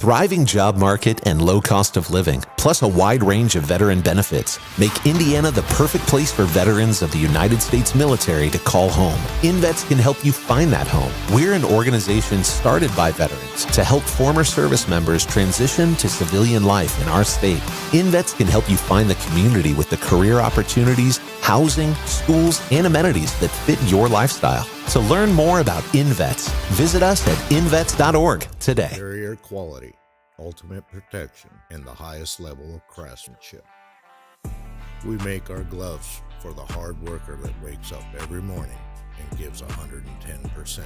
thriving job market and low cost of living, plus a wide range of veteran benefits, make Indiana the perfect place for veterans of the United States military to call home. InVets can help you find that home. We're an organization started by veterans to help former service members transition to civilian life in our state. InVets can help you find the community with the career opportunities, housing, schools, and amenities that fit your lifestyle. To learn more about InVets, visit us at invets.org today. Superior quality, ultimate protection, and the highest level of craftsmanship. We make our gloves for the hard worker that wakes up every morning and gives 110%.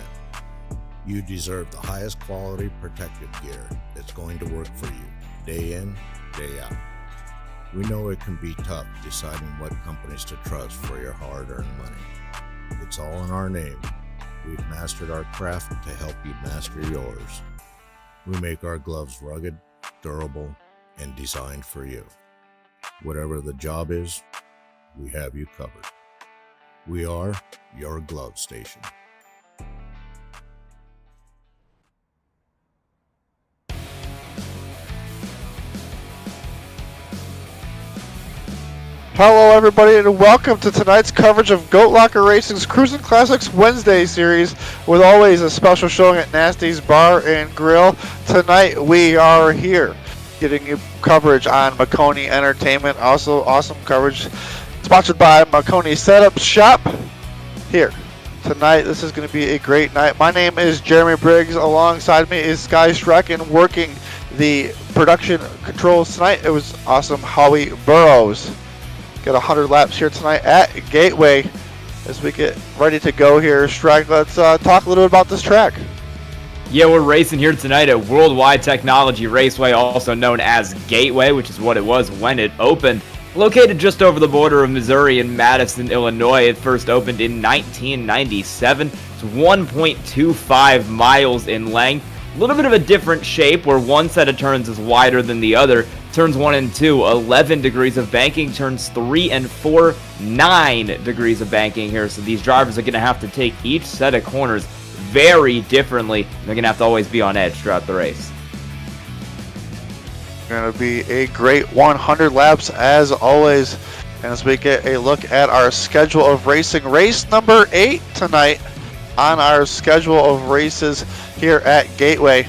You deserve the highest quality protective gear that's going to work for you, day in, day out. We know it can be tough deciding what companies to trust for your hard-earned money. It's all in our name. We've mastered our craft to help you master yours. We make our gloves rugged, durable, and designed for you. Whatever the job is, we have you covered. We are your glove station. Hello everybody and welcome to tonight's coverage of GoatLocker Racing's Cruisin Classics Wednesday series, with always a special showing at Nasty's Bar and Grill. Tonight we are here getting you coverage on Maconi Entertainment. Also awesome coverage sponsored by Maconi Setup Shop here. Tonight this is going to be a great night. My name is Jeremy Briggs. Alongside me is Sky Schreck, and working the production controls tonight it was awesome Howie Burrows. Got 100 laps here tonight at Gateway as we get ready to go here. Strike, let's talk a little bit about this track. Yeah, we're racing here tonight at Worldwide Technology Raceway, also known as Gateway, which is what it was when it opened. Located just over the border of Missouri and Madison, Illinois, it first opened in 1997. It's 1.25 miles in length. A little bit of a different shape where one set of turns is wider than the other. Turns 1 and 2, 11 degrees of banking. Turns 3 and 4, 9 degrees of banking here. So these drivers are going to have to take each set of corners very differently. They're going to have to always be on edge throughout the race. Going to be a great 100 laps as always. And as we get a look at our schedule of racing, race number 8 tonight on our schedule of races here at Gateway.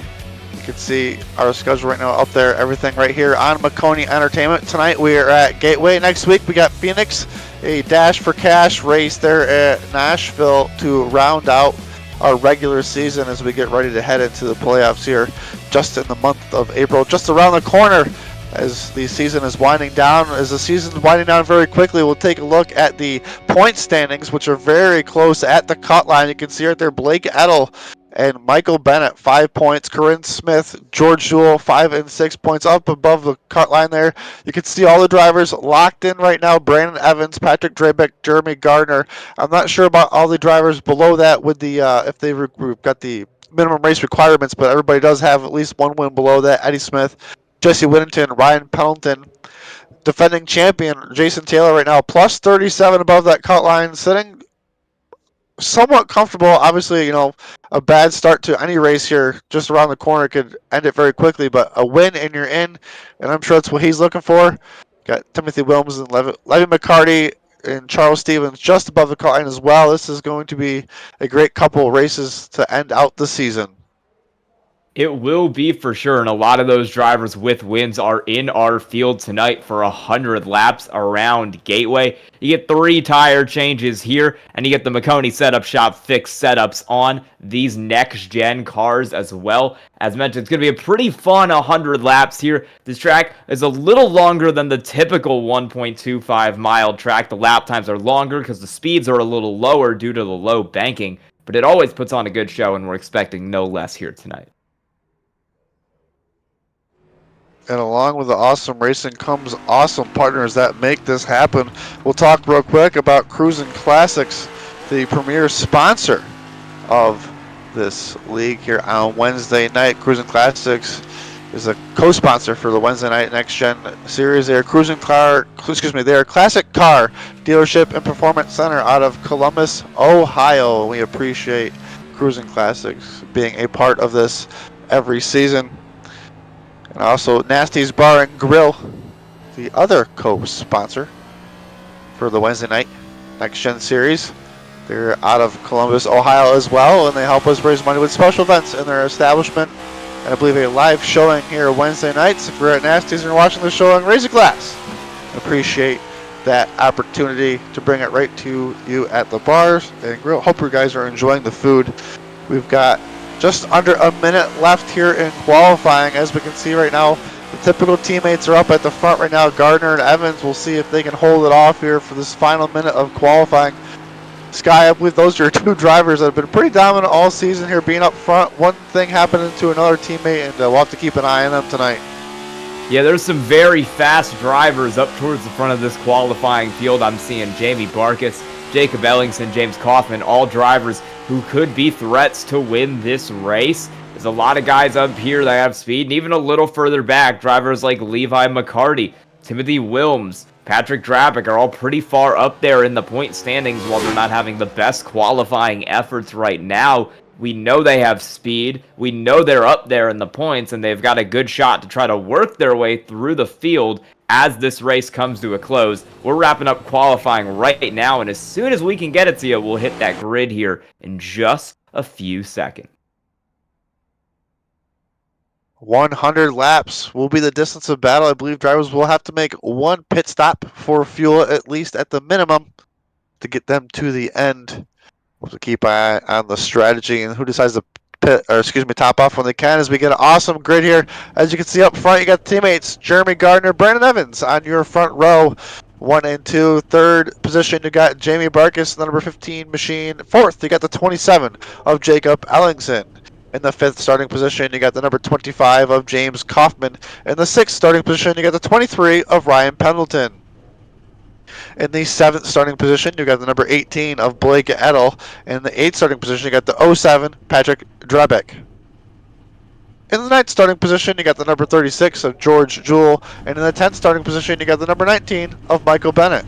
You can see our schedule right now up there, everything right here on Maconi Entertainment. Tonight we are at Gateway. Next week we got Phoenix, a Dash for Cash race there at Nashville to round out our regular season as we get ready to head into the playoffs here just in the month of April, just around the corner as the season is winding down. As the season is winding down very quickly, we'll take a look at the point standings, which are very close at the cut line. You can see right there Blake Edel and Michael Bennett, 5 points. Corinne Smith, George Jewell, 5 and 6 points up above the cut line there. You can see all the drivers locked in right now. Brandon Evans, Patrick Drabeck, Jeremy Gardner. I'm not sure about all the drivers below that with the if they've got the minimum race requirements, but everybody does have at least one win below that. Eddie Smith, Jesse Whittington, Ryan Pendleton. Defending champion Jason Taylor right now, plus 37 above that cut line, sitting somewhat comfortable. Obviously, you know, a bad start to any race here just around the corner could end it very quickly, but a win and you're in, and I'm sure that's what he's looking for. Got Timothy Williams and Levy McCarty and Charles Stevens just above the cut line as well. This is going to be a great couple of races to end out the season. It will be for sure, and a lot of those drivers with wins are in our field tonight for 100 laps around Gateway. You get 3 tire changes here, and you get the Maconi Setup Shop fixed setups on these next-gen cars as well. As mentioned, it's going to be a pretty fun 100 laps here. This track is a little longer than the typical 1.25-mile track. The lap times are longer because the speeds are a little lower due to the low banking, but it always puts on a good show, and we're expecting no less here tonight. And along with the awesome racing comes awesome partners that make this happen. We'll talk real quick about Cruisin Classics, the premier sponsor of this league here on Wednesday night. Cruisin Classics is a co-sponsor for the Wednesday night Next Gen series. They are they are a classic car dealership and performance center out of Columbus, Ohio. We appreciate Cruisin Classics being a part of this every season. And also Nasty's Bar and Grill, the other co-sponsor for the Wednesday night Next Gen Series. They're out of Columbus, Ohio as well, and they help us raise money with special events in their establishment. And I believe a live showing here Wednesday nights. If you're at Nasty's and you're watching the showing, raise a glass. Appreciate that opportunity to bring it right to you at the bars and grill. Hope you guys are enjoying the food. We've got just under a minute left here in qualifying. As we can see right now, the typical teammates are up at the front right now. Gardner and Evans. We'll see if they can hold it off here for this final minute of qualifying. Sky, I believe those are your two drivers that have been pretty dominant all season here, being up front. One thing happening to another teammate, and we'll have to keep an eye on them tonight. Yeah, there's some very fast drivers up towards the front of this qualifying field. I'm seeing Jamie Barkus, Jacob Ellingson, James Kaufman, all drivers who could be threats to win this race. There's a lot of guys up here that have speed, and even a little further back, drivers like Levi McCarty, Timothy Wilms, Patrick Drabick are all pretty far up there in the point standings while they're not having the best qualifying efforts right now. We know they have speed. We know they're up there in the points, and they've got a good shot to try to work their way through the field as this race comes to a close. We're wrapping up qualifying right now, and as soon as we can get it to you, we'll hit that grid here in just a few seconds. 100 laps will be the distance of battle. I believe drivers will have to make one pit stop for fuel, at least at the minimum, to get them to the end. So keep an eye on the strategy and who decides to top off when they can, as we get an awesome grid here. As you can see up front, you got teammates Jeremy Gardner, Brandon Evans on your front row. 1 and 2. Third position, you got Jamie Barkus, the number 15 machine. Fourth, you got the 27 of Jacob Ellingson. In the fifth starting position, you got the number 25 of James Kaufman. In the sixth starting position, you got the 23 of Ryan Pendleton. In the seventh starting position, you got the number 18 of Blake Edel. In the eighth starting position, you got the 07 Patrick Drabeck. In the ninth starting position, you got the number 36 of George Jewell. And in the 10th starting position, you got the number 19 of Michael Bennett.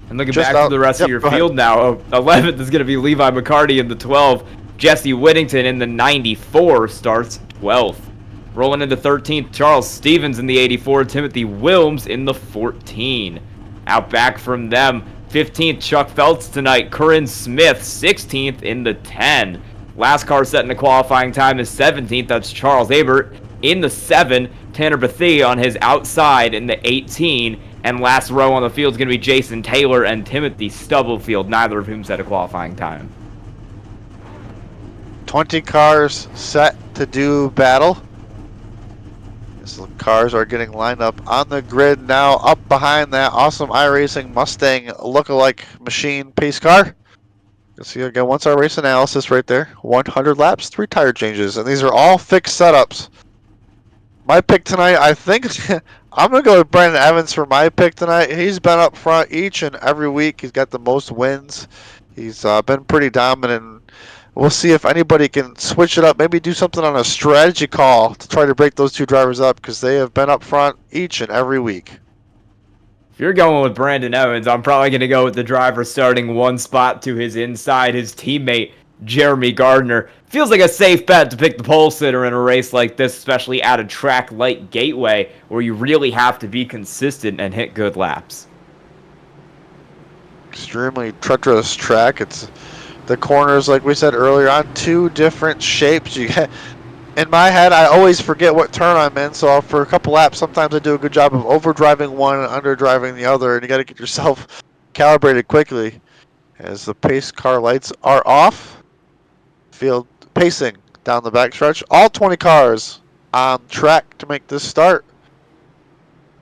And looking back to the rest of your field now, 11th is going to be Levi McCarty in the 12. Jesse Whittington in the 94 starts 12th. Rolling into 13th, Charles Stevens in the 84. Timothy Wilms in the 14. Out back from them, 15th, Chuck Feltz tonight. Corinne Smith, 16th in the 10. Last car set in the qualifying time is 17th. That's Charles Abert in the 7. Tanner Bethea on his outside in the 18. And last row on the field is going to be Jason Taylor and Timothy Stubblefield, neither of whom set a qualifying time. 20 cars set to do battle. So the cars are getting lined up on the grid now. Up behind that awesome iRacing Mustang lookalike machine pace car. You'll see again once our race analysis right there. 100 laps, 3 tire changes, and these are all fixed setups. My pick tonight, I think I'm going to go with Brandon Evans for my pick tonight. He's been up front each and every week. He's got the most wins. He's been pretty dominant. We'll see if anybody can switch it up, maybe do something on a strategy call to try to break those two drivers up, because they have been up front each and every week. If you're going with Brandon Evans, I'm probably going to go with the driver starting one spot to his inside, his teammate, Jeremy Gardner. Feels like a safe bet to pick the pole sitter in a race like this, especially at a track like Gateway, where you really have to be consistent and hit good laps. Extremely treacherous track. It's the corners, like we said earlier, on 2 different shapes. You get, in my head, I always forget what turn I'm in, so for a couple laps, sometimes I do a good job of overdriving one and underdriving the other, and you got to get yourself calibrated quickly. As the pace car lights are off, field pacing down the backstretch. All 20 cars on track to make this start.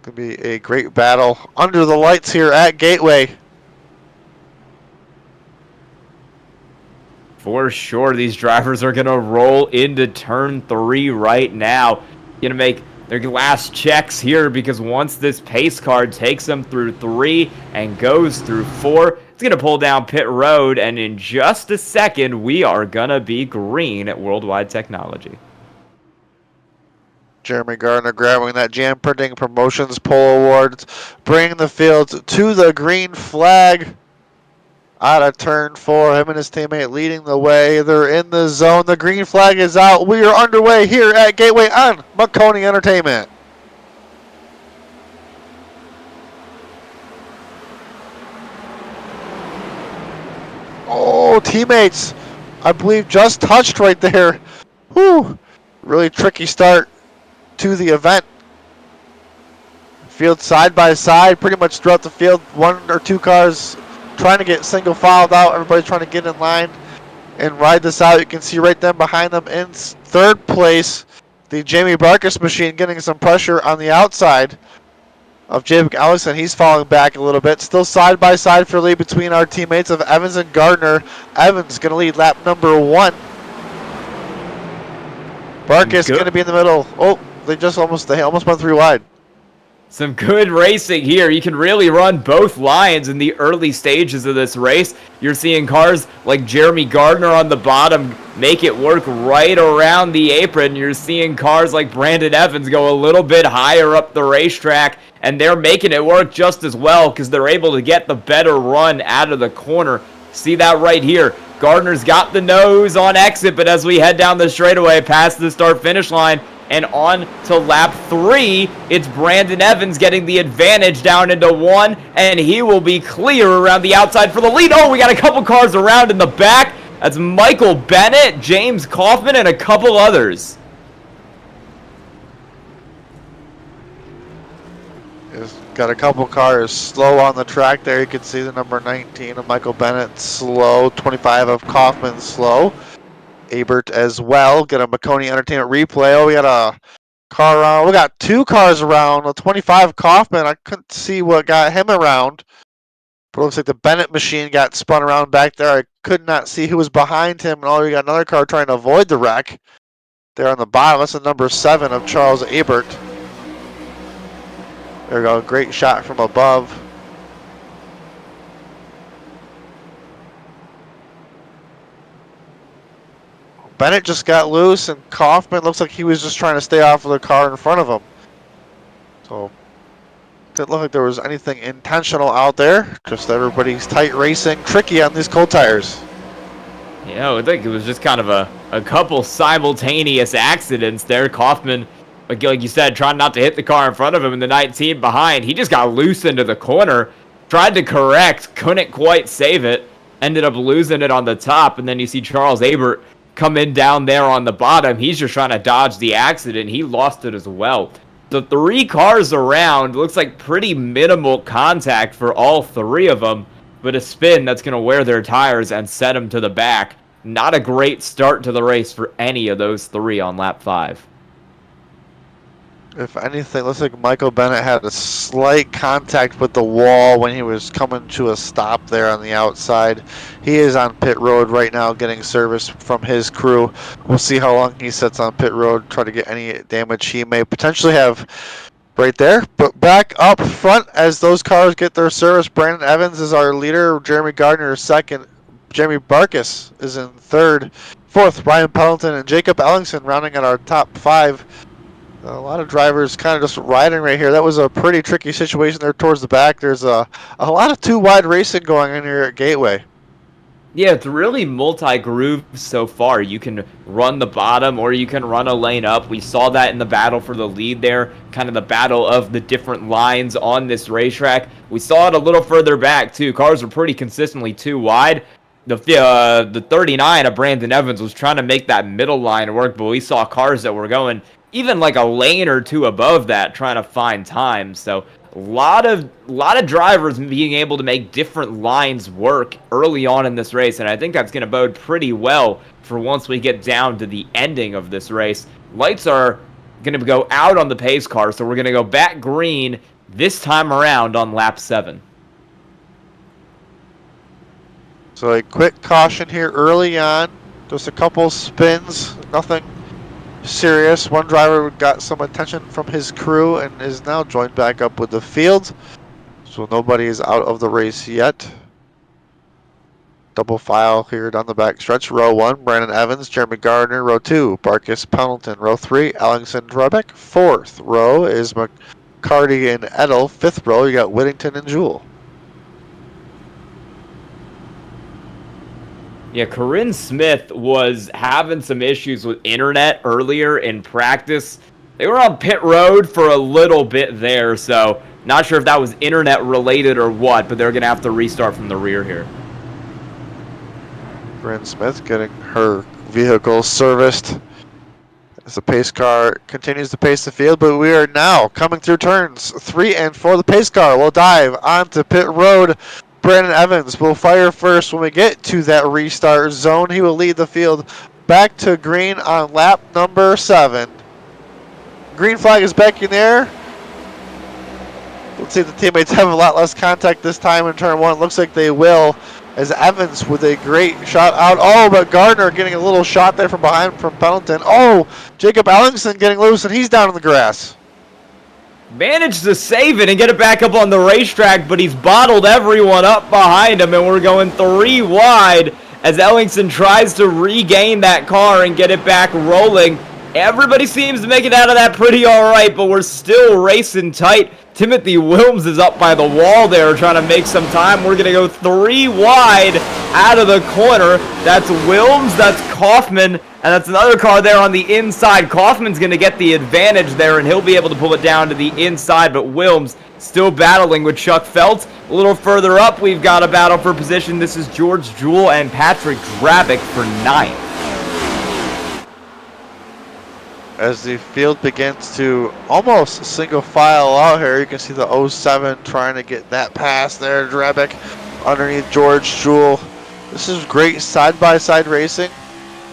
Could be a great battle under the lights here at Gateway. For sure, these drivers are going to roll into turn 3 right now. Going to make their last checks here, because once this pace car takes them through 3 and goes through 4, it's going to pull down pit road, and in just a second, we are going to be green at Worldwide Technology. Jeremy Gardner grabbing that Jam Printing Promotions pole award, bringing the field to the green flag. out of turn 4. Him and his teammate leading the way. They're in the zone. The green flag is out. We are underway here at Gateway on Maconi Entertainment. Oh, teammates, I believe just touched right there. Whew. Really tricky start to the event. Field side by side, pretty much throughout the field. 1 or 2 cars trying to get single filed out. Everybody's trying to get in line and ride this out. You can see right then behind them in 3rd place, the Jamie Barkus machine getting some pressure on the outside of Jacob Allison. He's falling back a little bit. Still side by side for lead between our teammates of Evans and Gardner. Evans going to lead lap number 1. Barkus going to be in the middle. Oh, they almost went 3 wide. Some good racing here. You can really run both lines in the early stages of this race. You're seeing cars like Jeremy Gardner on the bottom make it work right around the apron. You're seeing cars like Brandon Evans go a little bit higher up the racetrack, and they're making it work just as well because they're able to get the better run out of the corner. See that right here. Gardner's got the nose on exit, but as we head down the straightaway past the start-finish line, and on to lap 3, it's Brandon Evans getting the advantage down into 1, and he will be clear around the outside for the lead. Oh, we got a couple cars around in the back. That's Michael Bennett, James Kaufman, and a couple others. He's got a couple cars slow on the track there. You can see the number 19 of Michael Bennett slow, 25 of Kaufman slow. Abert as well. Get a Maconi Entertainment replay. Oh, we got a car around. We got 2 cars around. A 25 Kaufman. I couldn't see what got him around. But it looks like the Bennett machine got spun around back there. I could not see who was behind him. And we got another car trying to avoid the wreck. There on the bottom. That's the number 7 of Charles Abert. There we go. Great shot from above. Bennett just got loose, and Kaufman looks like he was just trying to stay off of the car in front of him. So, didn't look like there was anything intentional out there. Just everybody's tight racing, tricky on these cold tires. Yeah, I think it was just kind of a couple simultaneous accidents there. Kaufman, like you said, trying not to hit the car in front of him, and the 19 behind. He just got loose into the corner, tried to correct, couldn't quite save it, ended up losing it on the top, and then you see Charles Abert come in down there on the bottom. He's just trying to dodge the accident. He lost it as well. The 3 cars around, looks like pretty minimal contact for all 3 of them, but a spin that's going to wear their tires and set them to the back. Not a great start to the race for any of those 3 on lap 5. If anything, looks like Michael Bennett had a slight contact with the wall when he was coming to a stop there on the outside. He is on pit road right now getting service from his crew. We'll see how long he sits on pit road, try to get any damage he may potentially have right there. But back up front as those cars get their service, Brandon Evans is our leader, Jeremy Gardner is 2nd, Jamie Barkus is in 3rd, 4th, Ryan Pendleton and Jacob Ellingson rounding at our top 5. A lot of drivers kind of just riding right here. That was a pretty tricky situation there towards the back. There's a lot of 2-wide racing going on here at Gateway. Yeah, it's really multi-groove so far. You can run the bottom or you can run a lane up. We saw that in the battle for the lead there, kind of the battle of the different lines on this racetrack. We saw it a little further back too. Cars were pretty consistently 2 wide. The 39 of Brandon Evans was trying to make that middle line work, but we saw cars that were going even like a lane or 2 above that, trying to find time. So a lot of drivers being able to make different lines work early on in this race, and I think that's going to bode pretty well for once we get down to the ending of this race. Lights are going to go out on the pace car, so we're going to go back green this time around on lap 7. So a quick caution here early on. Just a couple spins, nothing serious. One driver got some attention from his crew and is now joined back up with the field. So nobody is out of the race yet. Double file here down the back stretch. Row 1, Brandon Evans, Jeremy Gardner. Row 2, Barkus Pendleton. Row 3, Ellingson Drebeck. 4th row is McCarty and Edel. 5th row, you got Whittington and Jewell. Yeah, Corinne Smith was having some issues with internet earlier in practice. They were on pit road for a little bit there, so not sure if that was internet related or what, but they're going to have to restart from the rear here. Corinne Smith getting her vehicle serviced as the pace car continues to pace the field, but we are now coming through turns 3 and 4. The pace car will dive onto pit road. Brandon Evans will fire first when we get to that restart zone. He will lead the field back to green on lap number 7. Green flag is back in there. Let's see if the teammates have a lot less contact this time in turn 1. Looks like they will, as Evans with a great shot out. Oh, but Gardner getting a little shot there from behind from Pendleton. Oh, Jacob Ellingson getting loose, and he's down in the grass. Managed to save it and get it back up on the racetrack, but he's bottled everyone up behind him, and we're going 3 wide as Ellingson tries to regain that car and get it back rolling. Everybody seems to make it out of that pretty all right, but we're still racing tight. Timothy Wilms is up by the wall there trying to make some time. We're going to go 3 wide out of the corner. That's Wilms, that's Kaufman, and that's another car there on the inside. Kaufman's going to get the advantage there, and he'll be able to pull it down to the inside, but Wilms still battling with Chuck Feltz. A little further up, we've got a battle for position. This is George Jewell and Patrick Drabick for 9th. As the field begins to almost single file out here, you can see the 07 trying to get that pass there. Drabick underneath George Jewell. This is great side-by-side racing.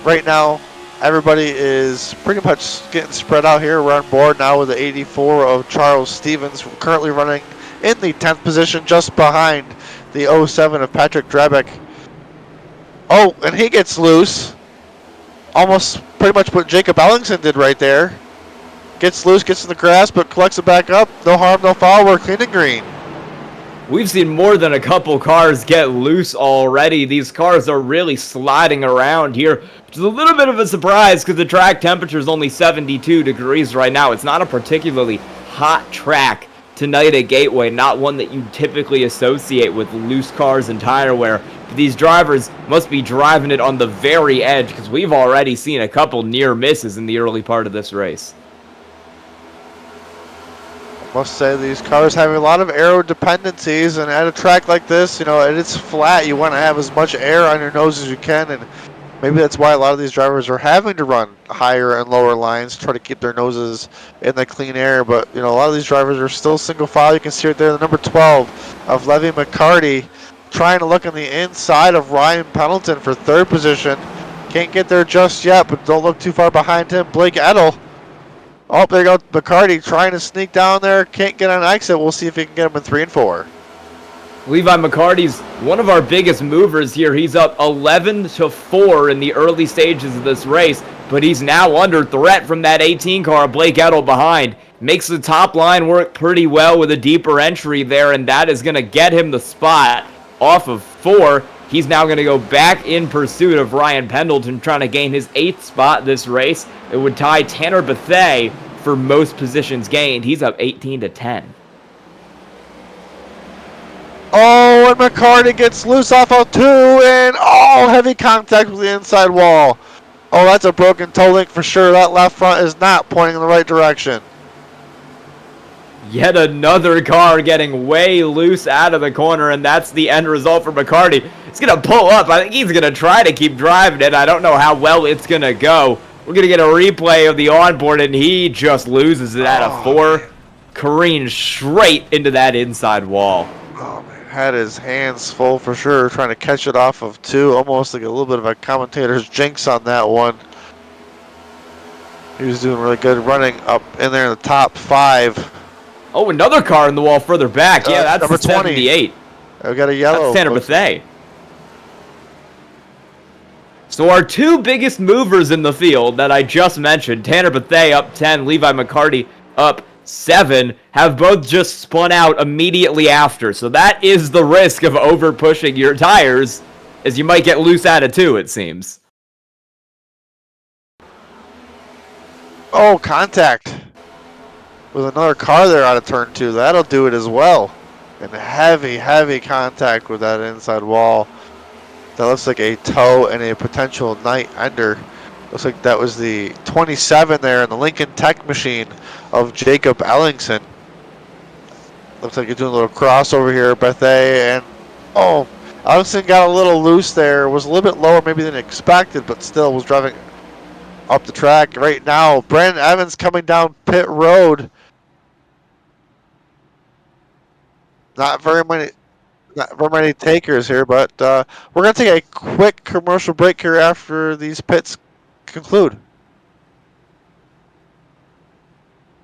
Right now, everybody is pretty much getting spread out here. We're on board now with the 84 of Charles Stevens, currently running in the 10th position just behind the 07 of Patrick Drabick. Oh, and he gets loose. Almost pretty much what Jacob Ellingson did right there. Gets loose, gets in the grass, but collects it back up. No harm, no foul. We're clean and green. We've seen more than a couple cars get loose already. These cars are really sliding around here, which is a little bit of a surprise because the track temperature is only 72 degrees right now. It's not a particularly hot track tonight at Gateway, not one that you typically associate with loose cars and tire wear. But these drivers must be driving it on the very edge because we've already seen a couple near misses in the early part of this race. Must say these cars have a lot of aero dependencies, and at a track like this, you know, it's flat. You want to have as much air on your nose as you can, and maybe that's why a lot of these drivers are having to run higher and lower lines, try to keep their noses in the clean air. But, you know, a lot of these drivers are still single file. You can see right there the number 12 of Levy McCarty trying to look on the inside of Ryan Pendleton for 3rd position. Can't get there just yet, but don't look too far behind him. Blake Edel. Oh, there you go. McCarty trying to sneak down there. Can't get on exit. We'll see if he can get him in 3 and 4. Levi McCarty's one of our biggest movers here. He's up 11-4 in the early stages of this race, but he's now under threat from that 18 car, Blake Edel behind. Makes the top line work pretty well with a deeper entry there, and that is going to get him the spot off of 4. He's now going to go back in pursuit of Ryan Pendleton, trying to gain his 8th spot this race. It would tie Tanner Bethea for most positions gained. He's up 18-10. Oh, and McCarty gets loose off of 2, and heavy contact with the inside wall. Oh, that's a broken toe link for sure. That left front is not pointing in the right direction. Yet another car getting way loose out of the corner, and that's the end result for McCarty. He's going to pull up. I think he's going to try to keep driving it. I don't know how well it's going to go. We're going to get a replay of the onboard, and he just loses it at a 4. Careens straight into that inside wall. Oh, man. Had his hands full for sure, trying to catch it off of 2. Almost like a little bit of a commentator's jinx on that one. He was doing really good running up in there in the top 5. Oh, another car in the wall further back. Yeah, that's number 78. We got a yellow. That's Tanner Bethea. So our 2 biggest movers in the field that I just mentioned, Tanner Bethea up 10, Levi McCarty up 7, have both just spun out immediately after. So that is the risk of over pushing your tires, as you might get loose out of 2, it seems. Oh, contact with another car there out of turn 2. That'll do it as well. And heavy contact with that inside wall. That looks like a toe and a potential night ender. Looks like that was the 27 there in the Lincoln Tech machine of Jacob Ellingson. Looks like you're doing a little crossover here, Bethay, and oh, Ellingson got a little loose there. Was a little bit lower maybe than expected, but still was driving up the track. Right now, Brandon Evans coming down pit road. Not very many takers here, but we're going to take a quick commercial break here after these pits conclude.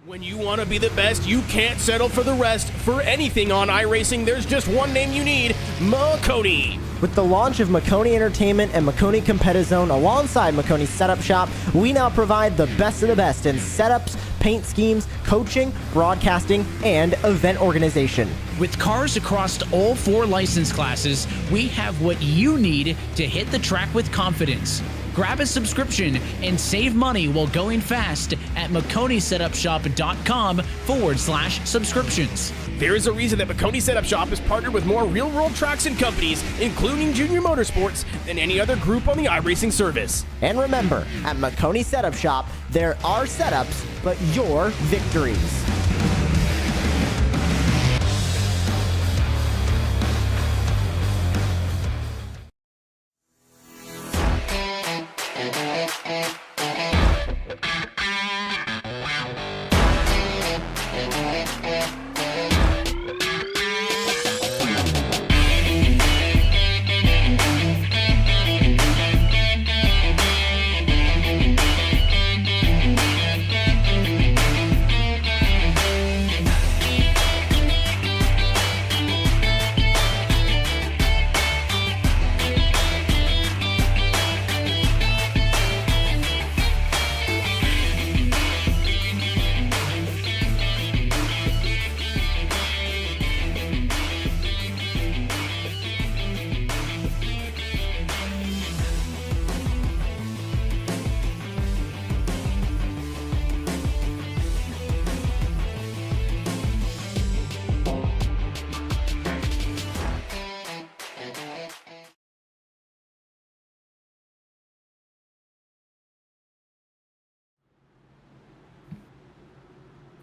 When you want to be the best, you can't settle for the rest. For anything on iRacing, there's just one name you need, Maconi. With the launch of Maconi Entertainment and Maconi Competizone alongside Maconi Setup Shop, we now provide the best of the best in setups, paint schemes, coaching, broadcasting, and event organization. With cars across all 4 license classes, we have what you need to hit the track with confidence. Grab a subscription and save money while going fast at MaconiSetupShop.com/subscriptions. There is a reason that Maconi Setup Shop is partnered with more real-world tracks and companies, including Junior Motorsports, than any other group on the iRacing service. And remember, at Maconi Setup Shop, there are setups, but your victories.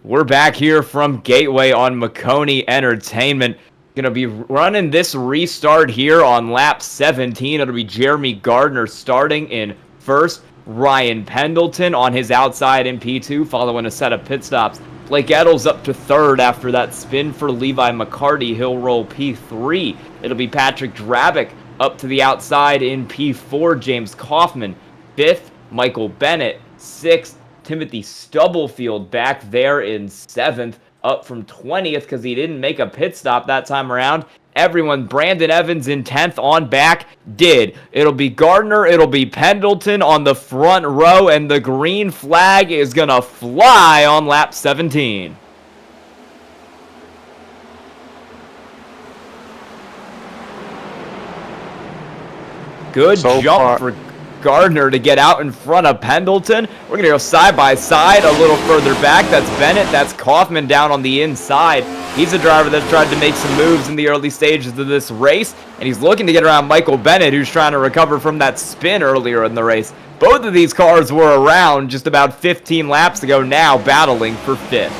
We're back here from Gateway on Maconi Entertainment. Gonna be running this restart here on lap 17. It'll be Jeremy Gardner starting in first. Ryan Pendleton on his outside in P2 following a set of pit stops. Blake Eddles up to third after that spin for Levi McCarty. He'll roll P3. It'll be Patrick Drabick up to the outside in P4. James Kaufman. Fifth, Michael Bennett. Sixth, Timothy Stubblefield back there in 7th, up from 20th because he didn't make a pit stop that time around. Everyone, Brandon Evans in 10th on back, did. It'll be Gardner, it'll be Pendleton on the front row, and the green flag is going to fly on lap 17. Good jump for Gardner to get out in front of Pendleton. We're going to go side by side a little further back. That's Bennett. That's Kaufman down on the inside. He's a driver that's tried to make some moves in the early stages of this race, and he's looking to get around Michael Bennett, who's trying to recover from that spin earlier in the race. Both of these cars were around just about 15 laps ago now, battling for 5th.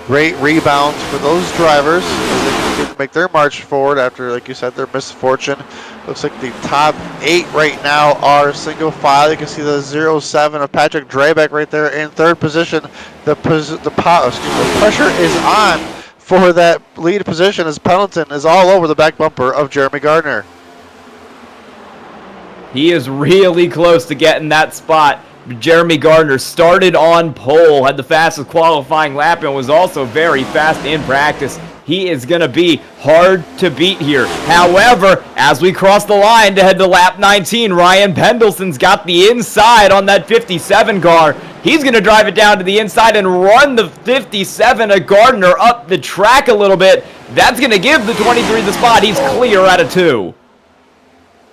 Great rebounds for those drivers as they can make their march forward after, like you said, their misfortune. Looks like the top 8 right now are single file. You can see the 07 of Patrick Drabeck right there in 3rd position. The pressure is on for that lead position as Pendleton is all over the back bumper of Jeremy Gardner. He is really close to getting that spot. Jeremy Gardner started on pole, had the fastest qualifying lap, and was also very fast in practice. He is going to be hard to beat here. However, as we cross the line to head to lap 19, Ryan Pendleton's got the inside on that 57 car. He's going to drive it down to the inside and run the 57 of Gardner up the track a little bit. That's going to give the 23 the spot. He's clear out of 2.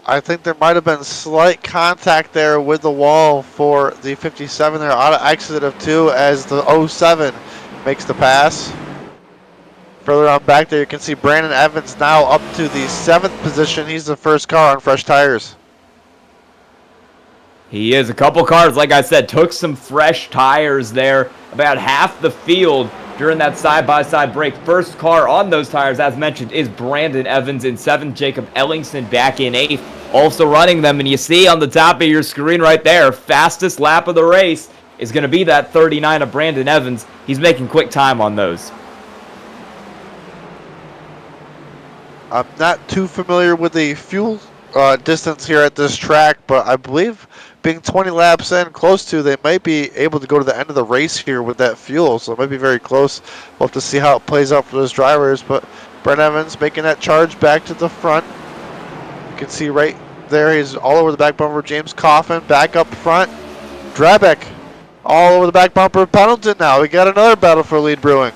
I think there might have been slight contact there with the wall for the 57 there, out of exit of 2 as the 07 makes the pass. Further on back there, you can see Brandon Evans now up to the 7th position. He's the first car on fresh tires. He is. A couple cars, like I said, took some fresh tires there. About half the field during that side-by-side break. First car on those tires, as mentioned, is Brandon Evans in 7th. Jacob Ellingson back in 8th. Also running them, and you see on the top of your screen right there, fastest lap of the race is going to be that 39 of Brandon Evans. He's making quick time on those. I'm not too familiar with the fuel distance here at this track, but I believe being 20 laps in, close to, they might be able to go to the end of the race here with that fuel, so it might be very close. We'll have to see how it plays out for those drivers, but Brent Evans making that charge back to the front. You can see right there, he's all over the back bumper. James Coffin back up front. Drabeck all over the back bumper of Pendleton now. We got another battle for lead brewing.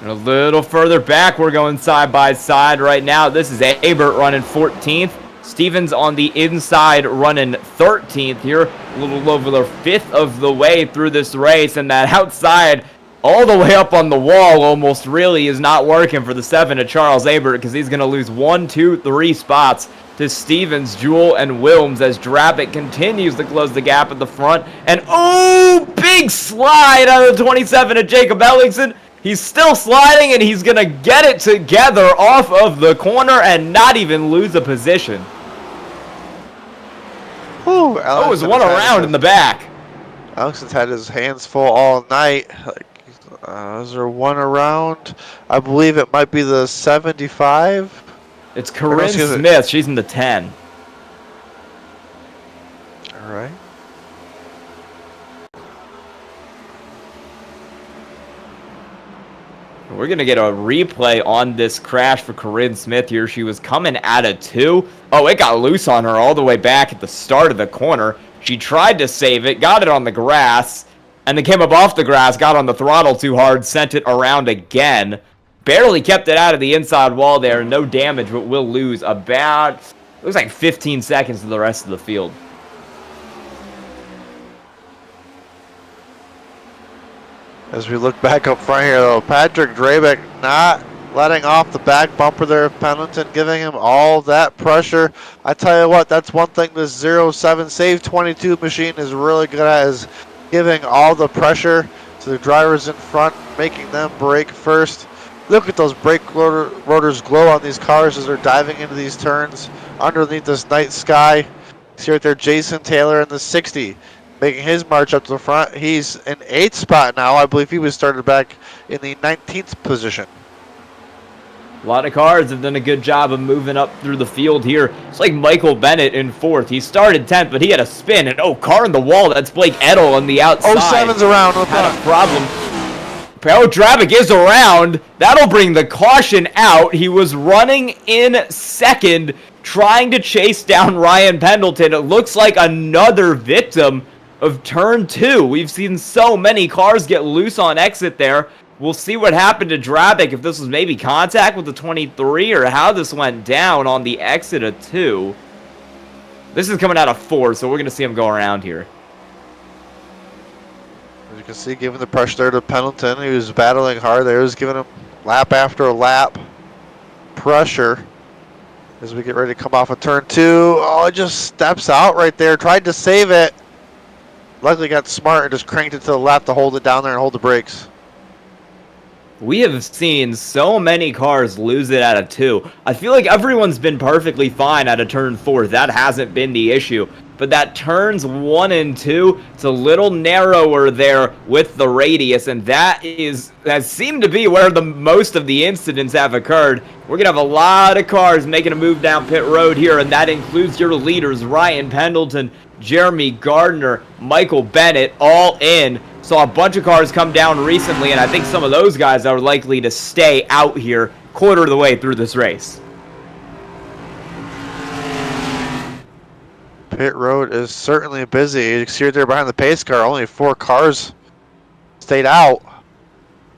And a little further back, we're going side by side right now. This is Abert running 14th. Stevens on the inside running 13th here. A little over the 5th of the way through this race. And that outside, all the way up on the wall almost really is not working for the 7 of Charles Abert, because he's going to lose 1, 2, 3 spots to Stevens, Jewell, and Wilms as Drabick continues to close the gap at the front. And oh, big slide out of the 27 of Jacob Ellingson. He's still sliding, and he's going to get it together off of the corner and not even lose a position. Whew, Oh, was one around in the back. Alexon's had his hands full all night. Is there one around? I believe it might be the 75. It's Corinne Smith. She's in the 10. All right. We're going to get a replay on this crash for Corinne Smith here. She was coming out of 2. Oh, it got loose on her all the way back at the start of the corner. She tried to save it, got it on the grass, and then came up off the grass, got on the throttle too hard, sent it around again. Barely kept it out of the inside wall there. No damage, but will lose about, it looks like 15 seconds to the rest of the field. As we look back up front here, though, Patrick Drabeck not letting off the back bumper there of Pendleton, giving him all that pressure. I tell you what, that's one thing this 07 Save 22 machine is really good at, is giving all the pressure to the drivers in front, making them brake first. Look at those brake rotors glow on these cars as they're diving into these turns underneath this night sky. See right there, Jason Taylor in the 60. Making his march up to the front. He's in 8th spot now. I believe he was started back in the 19th position. A lot of cars have done a good job of moving up through the field here. It's like Michael Bennett in 4th. He started 10th, but he had a spin. And oh, car in the wall. That's Blake Edel on the outside. 07's around on the had front. a problem. Oh, Drabick is around. That'll bring the caution out. He was running in 2nd, trying to chase down Ryan Pendleton. It looks like another victim of turn 2. We've seen so many cars get loose on exit there. We'll see what happened to Drabick, if this was maybe contact with the 23 or how this went down on the exit of 2. This is coming out of 4, so we're going to see him go around here. As you can see, giving the pressure there to Pendleton. He was battling hard there. He was giving him lap after lap pressure. As we get ready to come off of turn 2. Oh, it just steps out right there. Tried to save it. Luckily got smart and just cranked it to the left to hold it down there and hold the brakes. We have seen so many cars lose it out of 2. I feel like everyone's been perfectly fine out of turn 4. That hasn't been the issue. But that turns 1 and 2, it's a little narrower there with the radius, and that seemed to be where the most of the incidents have occurred. We're going to have a lot of cars making a move down pit road here, and that includes your leaders, Ryan Pendleton, Jeremy Gardner, Michael Bennett, all in. Saw a bunch of cars come down recently, and I think some of those guys are likely to stay out here quarter of the way through this race. Pit road is certainly busy. You see right there behind the pace car, only 4 cars stayed out.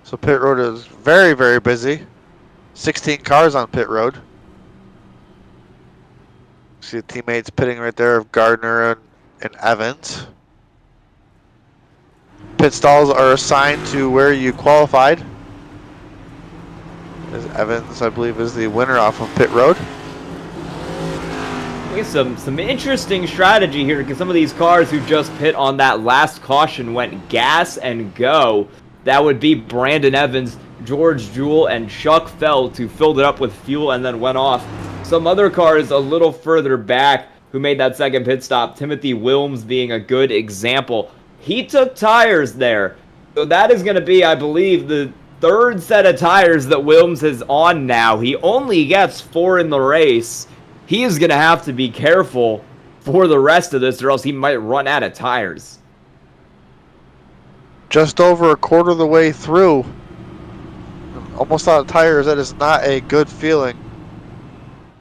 So pit road is very, very busy. 16 cars on pit road. See the teammates pitting right there of Gardner and Evans. Pit stalls are assigned to where you qualified. As Evans, I believe, is the winner off of pit road. Some interesting strategy here, because some of these cars who just pit on that last caution went gas and go. That would be Brandon Evans, George Jewell, and Chuck Felt, who filled it up with fuel and then went off. Some other cars a little further back who made that second pit stop, Timothy Wilms being a good example. He took tires there. So that is going to be, I believe, the third set of tires that Wilms is on now. He only gets 4 in the race. He is going to have to be careful for the rest of this, or else he might run out of tires. Just over a quarter of the way through. Almost out of tires. That is not a good feeling.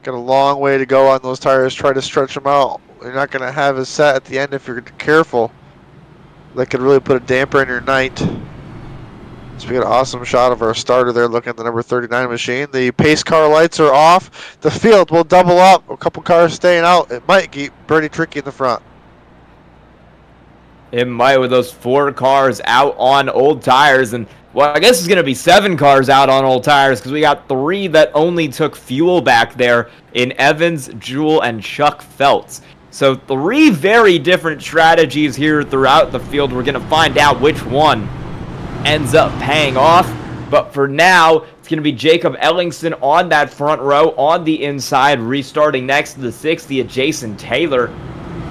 Got a long way to go on those tires. Try to stretch them out. You're not going to have a set at the end if you're careful. That could really put a damper in your night. So we got an awesome shot of our starter there looking at the number 39 machine. The pace car lights are off. The field will double up. A couple cars staying out. It might get pretty tricky in the front. It might, with those 4 cars out on old tires. And, well, I guess it's going to be 7 cars out on old tires, because we got 3 that only took fuel back there in Evans, Jewell, and Chuck Feltz. So 3 very different strategies here throughout the field. We're going to find out which one ends up paying off. But for now, it's going to be Jacob Ellingson on that front row on the inside, restarting next to the 60 at Jason Taylor,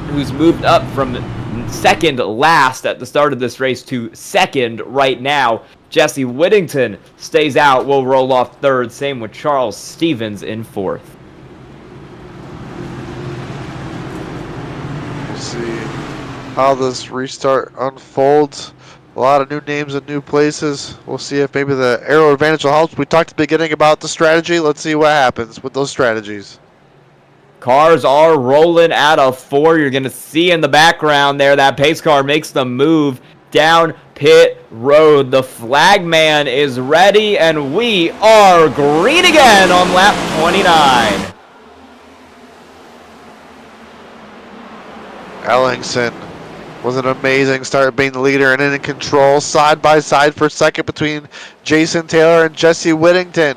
who's moved up from second last at the start of this race to second right now. Jesse Whittington stays out, will roll off third. Same with Charles Stevens in fourth. We'll see how this restart unfolds. A lot of new names and new places. We'll see if maybe the aero advantage will help. We talked at the beginning about the strategy. Let's see what happens with those strategies. Cars are rolling out of 4. You're going to see in the background there that pace car makes the move down pit road. The flag man is ready, and we are green again on lap 29. Ellingson was an amazing start, being the leader and in control, side by side for second between Jason Taylor and Jesse Whittington.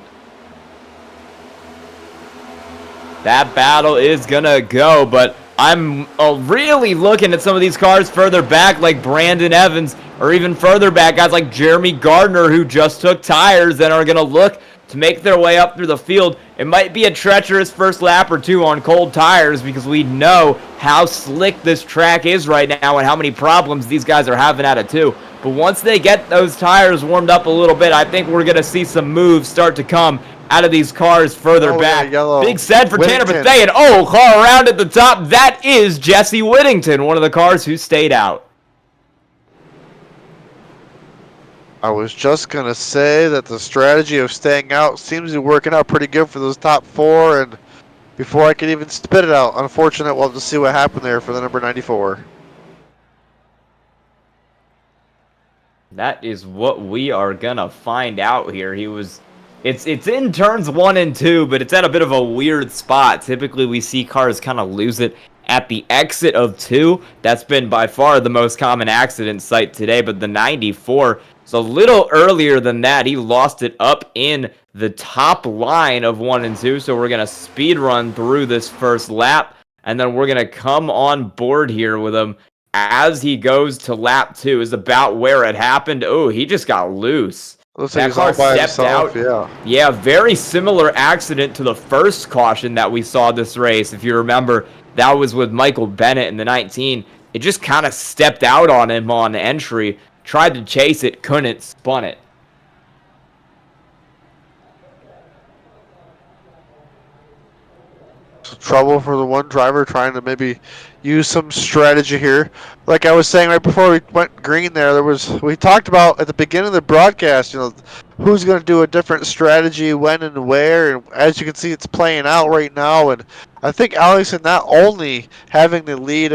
That battle is gonna go, but I'm really looking at some of these cars further back, like Brandon Evans, or even further back, guys like Jeremy Gardner, who just took tires and are gonna look to make their way up through the field. It might be a treacherous first lap or 2 on cold tires, because we know how slick this track is right now and how many problems these guys are having at it too. But once they get those tires warmed up a little bit, I think we're going to see some moves start to come out of these cars further back. Big set for Tanner Bethea. Oh, car around at the top. That is Jesse Whittington, one of the cars who stayed out. I was just going to say that the strategy of staying out seems to be working out pretty good for those top 4, and before I could even spit it out, unfortunate, we'll have to see what happened there for the number 94. That is what we are going to find out here. It's in turns 1 and 2, but it's at a bit of a weird spot. Typically, we see cars kind of lose it at the exit of 2. That's been by far the most common accident site today, but the 94... So a little earlier than that, he lost it up in the top line of 1 and 2. So we're going to speed run through this first lap, and then we're going to come on board here with him as he goes to lap 2 is about where it happened. Oh, he just got loose. Looks that like car stepped himself, out. Yeah, very similar accident to the first caution that we saw this race. If you remember, that was with Michael Bennett in the 19. It just kind of stepped out on him on entry. Tried to chase it, couldn't, spun it. Trouble for the one driver trying to maybe use some strategy here. Like I was saying right before we went green there, we talked about at the beginning of the broadcast, who's going to do a different strategy, when and where, and as you can see, it's playing out right now. And I think Ellingson not only having the lead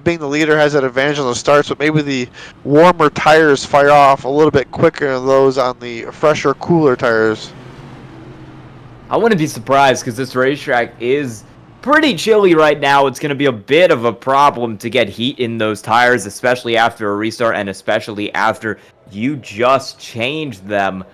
being the leader has that advantage on the starts, but maybe the warmer tires fire off a little bit quicker than those on the fresher, cooler tires. I wouldn't be surprised, because this racetrack is pretty chilly right now. It's going to be a bit of a problem to get heat in those tires, especially after a restart and especially after you just changed them.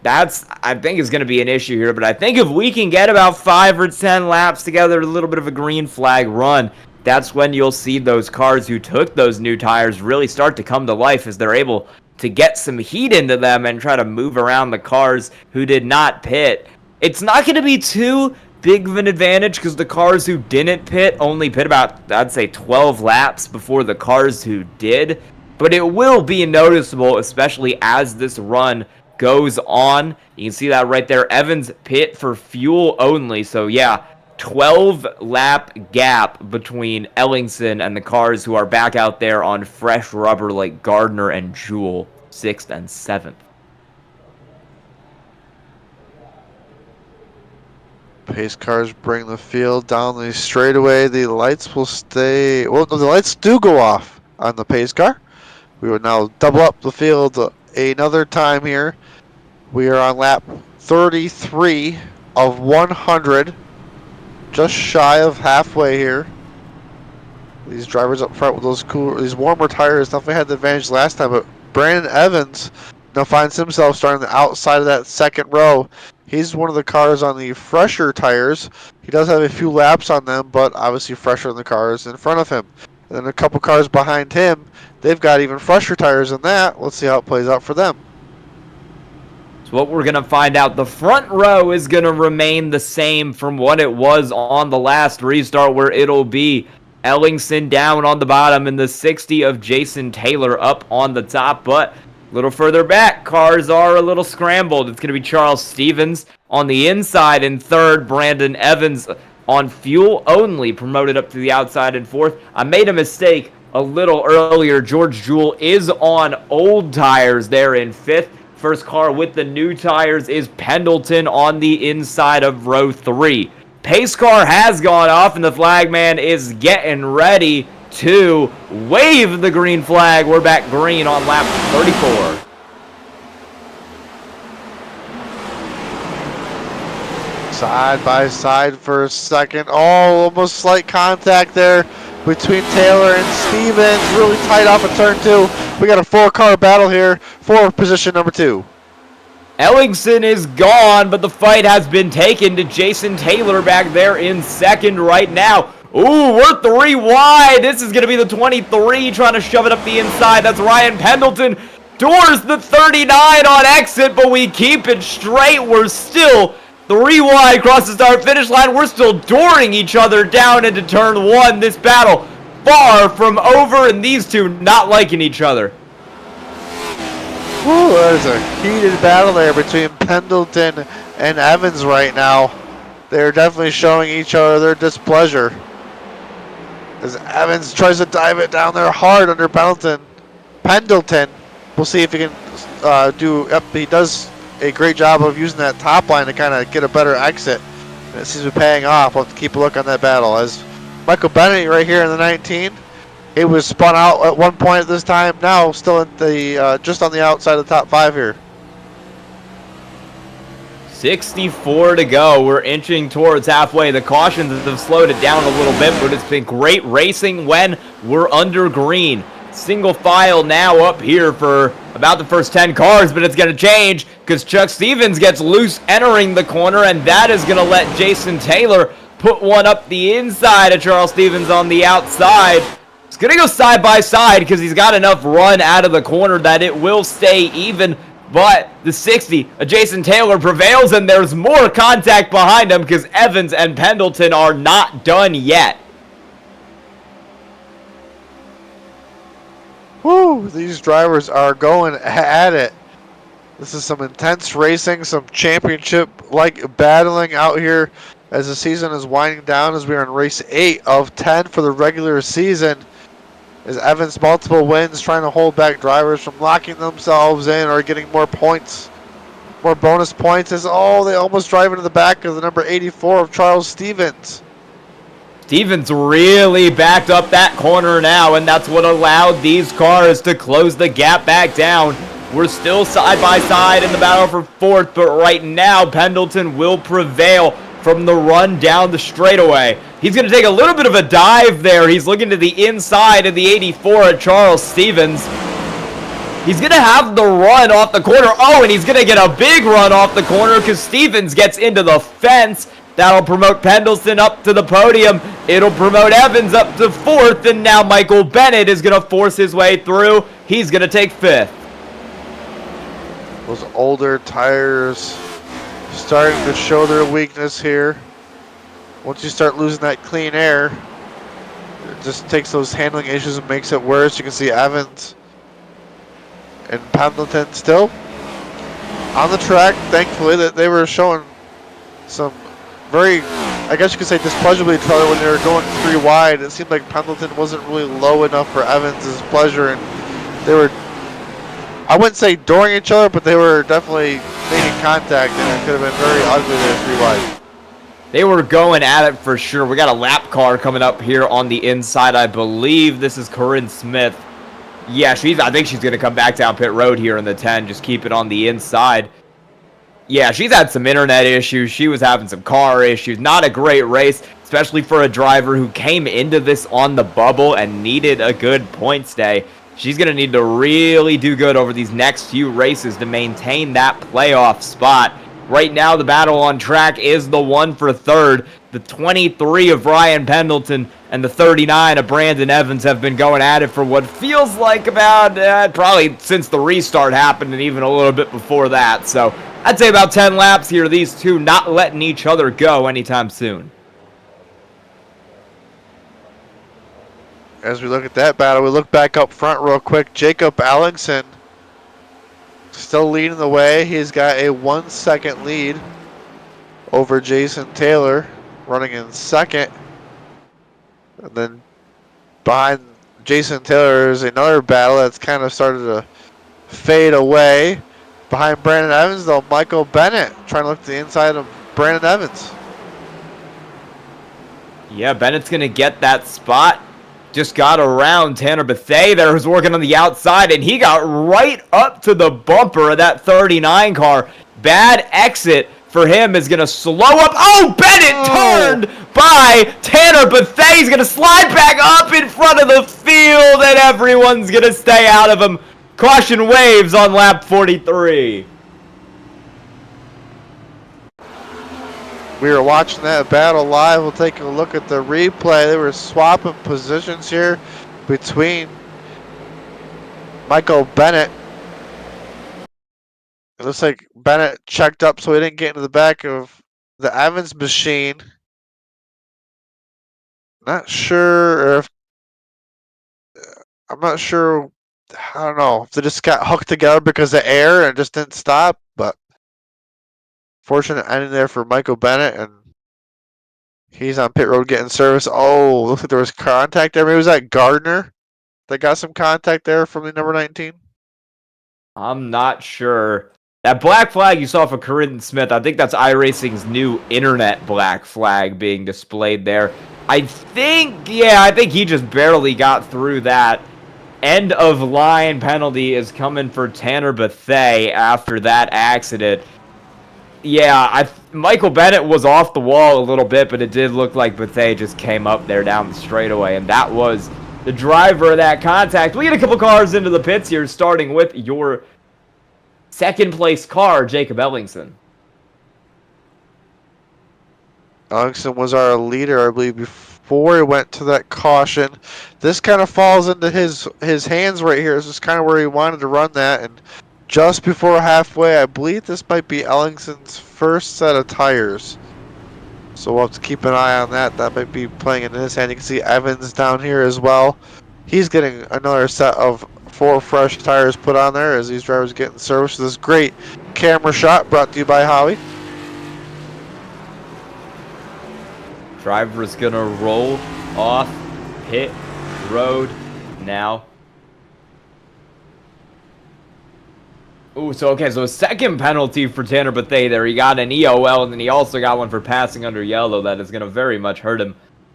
That's, I think, is going to be an issue here. But I think if we can get about 5 or 10 laps together, a little bit of a green flag run, that's when you'll see those cars who took those new tires really start to come to life as they're able to get some heat into them and try to move around the cars who did not pit. It's not going to be too big of an advantage because the cars who didn't pit only pit about, I'd say, 12 laps before the cars who did. But it will be noticeable, especially as this run goes on. You can see that right there. Evans pit for fuel only. So yeah, 12 lap gap between Ellingson and the cars who are back out there on fresh rubber like Gardner and Jewell, 6th and 7th. Pace cars bring the field down the straightaway. The lights will stay. Well, no, the lights do go off on the pace car. We will now double up the field another time here. We are on lap 33 of 100. Just shy of halfway here. These drivers up front with these warmer tires definitely had the advantage last time, but Brandon Evans now finds himself starting the outside of that second row. He's one of the cars on the fresher tires. He does have a few laps on them, but obviously fresher than the cars in front of him. And then a couple cars behind him, they've got even fresher tires than that. Let's see how it plays out for them. So what we're going to find out, the front row is going to remain the same from what it was on the last restart, where it'll be Ellingson down on the bottom and the 60 of Jason Taylor up on the top. But a little further back, cars are a little scrambled. It's going to be Charles Stevens on the inside in third, Brandon Evans on fuel only, promoted up to the outside in fourth. I made a mistake a little earlier. George Jewell is on old tires there in fifth. First car with the new tires is Pendleton on the inside of row 3. Pace car has gone off, and the flagman is getting ready to wave the green flag. We're back green on lap 34. Side by side for a second. Oh, almost slight contact there between Taylor and Stevens. Really tight off of turn 2. We got a 4-car battle here for position number 2. Ellingson is gone, but the fight has been taken to Jason Taylor back there in second right now. Ooh, we're 3 wide. This is going to be the 23 trying to shove it up the inside. That's Ryan Pendleton. Doors the 39 on exit, but we keep it straight. We're still 3 wide across the start finish line. We're still dooring each other down into turn 1. This battle far from over, and these two not liking each other. Ooh, there's a heated battle there between Pendleton and Evans right now. They're definitely showing each other their displeasure as Evans tries to dive it down there hard under Pendleton. We'll see if he can he does a great job of using that top line to kind of get a better exit. And it seems to be paying off. We'll have to keep a look on that battle. As Michael Bennett right here in the 19, he was spun out at one point at this time. Now still at the just on the outside of the top 5 here. 64 to go. We're inching towards halfway. The cautions have slowed it down a little bit, but it's been great racing when we're under green. Single file now up here for about the first 10 cars, but it's going to change because Chuck Stevens gets loose entering the corner, and that is going to let Jason Taylor put one up the inside of Charles Stevens on the outside. It's going to go side by side because he's got enough run out of the corner that it will stay even. But the 60 of Jason Taylor prevails, and there's more contact behind him because Evans and Pendleton are not done yet. Woo, these drivers are going at it. This is some intense racing, some championship-like battling out here as the season is winding down, as we are in race 8 of 10 for the regular season. As Evans multiple wins, trying to hold back drivers from locking themselves in or getting more points, more bonus points. As they almost drive into the back of the number 84 of Charles Stevens. Stevens really backed up that corner now, and that's what allowed these cars to close the gap back down. We're still side by side in the battle for fourth, but right now Pendleton will prevail from the run down the straightaway. He's going to take a little bit of a dive there. He's looking to the inside of the 84 at Charles Stevens. He's going to have the run off the corner. Oh, and he's going to get a big run off the corner because Stevens gets into the fence. That'll promote Pendleton up to the podium. It'll promote Evans up to 4th. And now Michael Bennett is going to force his way through. He's going to take 5th. Those older tires starting to show their weakness here. Once you start losing that clean air, it just takes those handling issues and makes it worse. You can see Evans and Pendleton still on the track. Thankfully, that they were showing some very, I guess you could say, displeasure with each other when they were going 3 wide. It seemed like Pendleton wasn't really low enough for Evans' pleasure, and they were, I wouldn't say during each other, but they were definitely making contact, and it could have been very ugly there 3 wide. They were going at it for sure. We got a lap car coming up here on the inside. I believe this is Corinne Smith. Yeah, I think she's going to come back down pit road here in the 10. Just keep it on the inside. Yeah, she's had some internet issues. She was having some car issues. Not a great race, especially for a driver who came into this on the bubble and needed a good points day. She's going to need to really do good over these next few races to maintain that playoff spot. Right now, the battle on track is the 1 for 3rd. The 23 of Ryan Pendleton and the 39 of Brandon Evans have been going at it for what feels like about, probably since the restart happened and even a little bit before that. So I'd say about 10 laps here, these two not letting each other go anytime soon. As we look at that battle, we look back up front real quick. Jacob Allingson still leading the way. He's got a 1-second lead over Jason Taylor, running in 2nd. And then behind Jason Taylor is another battle that's kind of started to fade away. Behind Brandon Evans, though, Michael Bennett trying to look to the inside of Brandon Evans. Yeah, Bennett's going to get that spot. Just got around Tanner Bethea there, who's working on the outside, and he got right up to the bumper of that 39 car. Bad exit for him is going to slow up. Oh, Bennett turned by Tanner Bethea. He's going to slide back up in front of the field, and everyone's going to stay out of him. Caution waves on lap 43. We were watching that battle live. We'll take a look at the replay. They were swapping positions here between Michael Bennett. It looks like Bennett checked up so he didn't get into the back of the Evans machine. Not sure if, I'm not sure, I don't know, if they just got hooked together because of air and just didn't stop, but fortunate ending there for Michael Bennett, and he's on pit road getting service. Oh, looks like there was contact there. Maybe was that Gardner that got some contact there from the number 19? I'm not sure. That black flag you saw for Corinne Smith, I think that's iRacing's new internet black flag being displayed there. I think he just barely got through that. End of line penalty is coming for Tanner Bethea after that accident. Yeah, Michael Bennett was off the wall a little bit, but it did look like Bethea just came up there down the straightaway, and that was the driver of that contact. We get a couple cars into the pits here, starting with your second-place car, Jacob Ellingson. Ellingson was our leader, I believe, before he went to that caution. This kind of falls into his hands right here. This is kind of where he wanted to run that, and just before halfway, I believe this might be Ellingson's first set of tires. So we'll have to keep an eye on that. That might be playing in his hand. You can see Evans down here as well. He's getting another set of 4 fresh tires put on there as these drivers get in service. This great camera shot brought to you by Howie. Driver's going to roll off pit road now. Ooh, so a second penalty for Tanner Bethea there. He got an EOL, and then he also got one for passing under yellow. That is going to very much hurt him.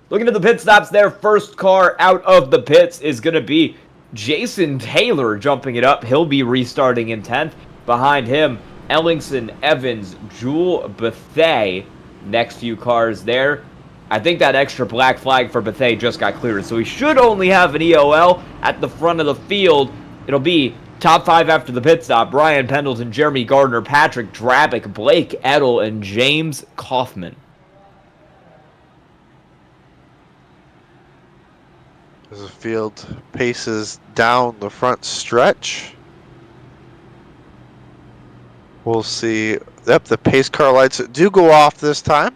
Looking at the pit stops there, first car out of the pits is going to be Jason Taylor jumping it up. He'll be restarting in 10th. Behind him, Ellingson, Evans, Jewel, Bethea. Next few cars there. I think that extra black flag for Bethea just got cleared, so he should only have an EOL at the front of the field. It'll be Top 5 after the pit stop: Ryan Pendleton, Jeremy Gardner, Patrick Drabick, Blake Edel, and James Kaufman. As the field paces down the front stretch, we'll see. Yep, the pace car lights do go off this time.